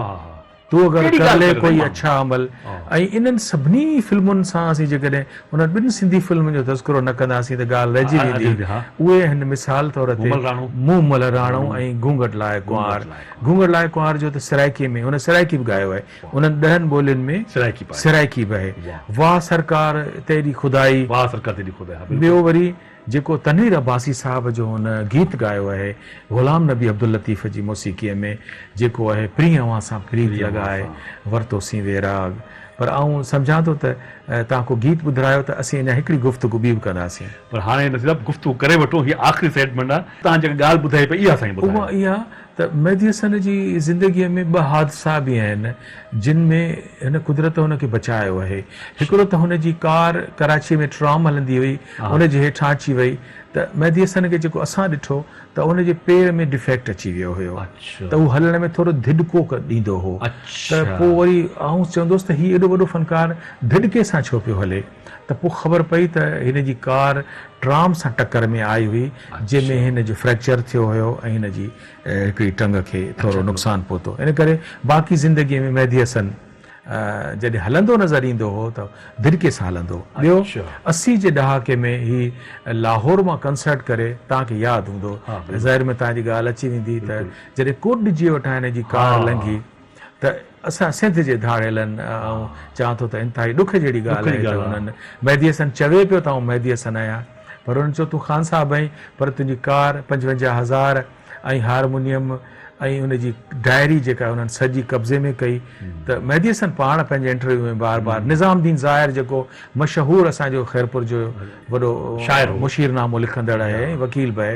तू अगर कर ले कोई अच्छा अमल, ऐं इन्हनि सभिनी फिल्मुनि सां असीं जेकॾहिं उन ॿिनि सिंधी फिल्मुनि जो तज़किरो न कंदासीं त ॻाल्हि रहिजी वेंदी। उहे हिन मिसाल तौर ते मूं मल राणो ऐं घूंघट लाइ कुंवार, घूंघट लाइ कुंवार जो त सराइकी में हुन सराइकी बि ॻायो आहे, उन्हनि 10 ॿोलियुनि में सराइकी बि आहे। वाह सरकार तेरी खुदाई, वाह सरकार तेरी खुदाई। ॿियो वरी जेको तनवीर अब्बासी साहब जो हुन गीत ॻायो आहे ग़ुलाम नबी अब्दुल लतीफ़ जी मौसीक़ीअ में, जेको आहे प्रिय अवां सां प्रीत लॻाए वरितोसीं वेराग, पर आऊं सम्झां थो त तव्हां को गीत ॿुधायो त असीं अञा हिकिड़ी गुफ़्तगू ॿी बि कंदासीं। पर हाणे नसीब गुफ़्तगू करे वठो, हीअ आख़िरी सेगमेंट आहे। तव्हां जेका ॻाल्हि ॿुधाई पई इहा साईं ॿुधायो। उहा इहा त मेहदी हसन जी ज़िंदगीअ में ॿ हादसा बि आहिनि जिन में हिन कुदरत हुनखे बचायो आहे। हिकिड़ो त हुन जी कार कराची में ट्राम हलंदी हुई, हुनजे हेठां अची वई त मेहदी हसन खे जेको असां ॾिठो त हुनजे पेर में डिफेक्ट अची वियो हुयो, त उहो हलण में थोरो धिडको ॾींदो हो। त पोइ वरी आऊं चवंदुसि त हीउ एॾो वॾो फनकार धिडके सां छो पियो हले, त पोइ ख़बर पई त हिन जी कार ट्राम सां टकर में आई हुई जंहिंमें हिन जो फ्रैक्चर थियो हुयो ऐं हिन जी हिकिड़ी टंग खे थोरो नुक़सानु पहुतो। इन करे बाक़ी ज़िंदगीअ में मेहदी हसन जॾहिं हलंदो नज़र ईंदो हो त धिड़के सां हलंदो। ॿियो 80 जे ॾहाके में ही लाहौर मां कंसर्ट करे, तव्हांखे यादि हूंदो, ज़ाहिर में तव्हांजी ॻाल्हि अची वेंदी त जॾहिं कुॾ जी वटां हिन जी कार लंघी त असां सिंध जे धाड़ेलनि ऐं चवां थो त इंतिहाई ॾुख जहिड़ी ॻाल्हि आहे त हुननि मेहदी हसन चवे पियो त आऊं मेहदी हसन आहियां, पर हुननि चयो तूं ख़ान साहब आहीं, पर तुंहिंजी कार 55,000 ऐं हारमोनियम ऐं हुनजी डायरी जेका हुननि सॼी कब्ज़े में कई। त मेहदी हसन पाण पंहिंजे इंटरव्यू में बार बार निज़ामुद्दीन ज़ाहिर जेको मशहूरु असांजो ख़ैरपुर जो वॾो शाइर मुशीरनामो लिखंदड़ आहे, वकील बि आहे,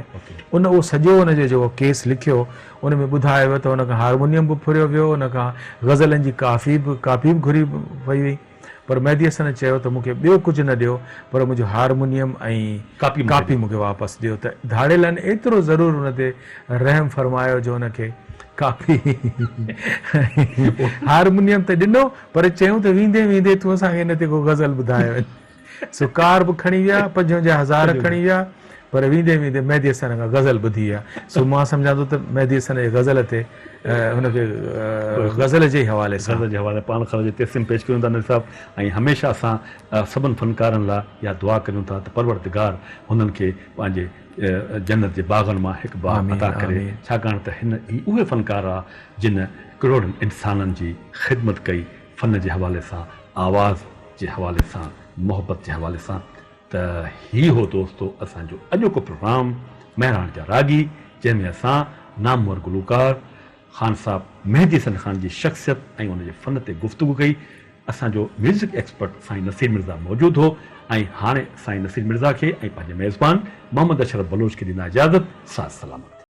उन उहो सॼो हुनजो जेको केस लिखियो उन में ॿुधायो वियो त हुनखां हारमोनियम बि फुरियो वियो, हुनखां गज़लनि जी कापी बि घुरी वई हुई। पर मेहदी हसन चयो त मूंखे ॿियो कुझु न ॾियो, पर मुंहिंजो हारमोनियम ऐं कापी मूंखे वापसि ॾियो। त धाड़ेलनि एतिरो ज़रूरु हुन ते रहम फरमायो जो हुनखे कापी हारमोनियम त ॾिनो, पर चयूं त वेंदे वेंदे तूं असांखे हिन ते को गज़ल ॿुधायो। सो कार बि खणी विया, 55,000 खणी विया, पर वेंदे वेंदे मेहदी हसन खां गज़ल ॿुधी आहे। सो मां सम्झां थो त मेहदी हसन जे गज़ल ते हुनखे गज़ल जे हवाले सां पाण ख़बर तक़सीम पेश कयूं था नज़ीर साहब। ऐं हमेशह असां सभिनि फ़नकारनि लाइ इहा दुआ कयूं था त परवरदिगार हुननि खे पंहिंजे जन्नत जे बाग़नि मां हिकु बाग़ अता करे, छाकाणि त हिन उहे फ़नकार आहे जिन करोड़नि इंसाननि जी ख़िदमत कई, फ़न जे हवाले सां, आवाज़ जे हवाले सां, मोहबत जे हवाले सां। त ही हो दोस्तो असांजो अॼोको प्रोग्राम महिराण जा रागी, जंहिंमें असां नामवर गुलूकार ख़ान साहब मेहदी हसन ख़ान जी शख़्सियत ऐं उनजे फ़न ते गुफ़्तगू कई। असांजो म्यूज़िक एक्सपर्ट साईं नसीर मिर्ज़ा मौजूदु हो ऐं हाणे साईं नसीर मिर्ज़ा खे ऐं पंहिंजे मेज़बान मोहम्मद अशरफ बलोच खे ॾिना इजाज़त। साथ सलामत।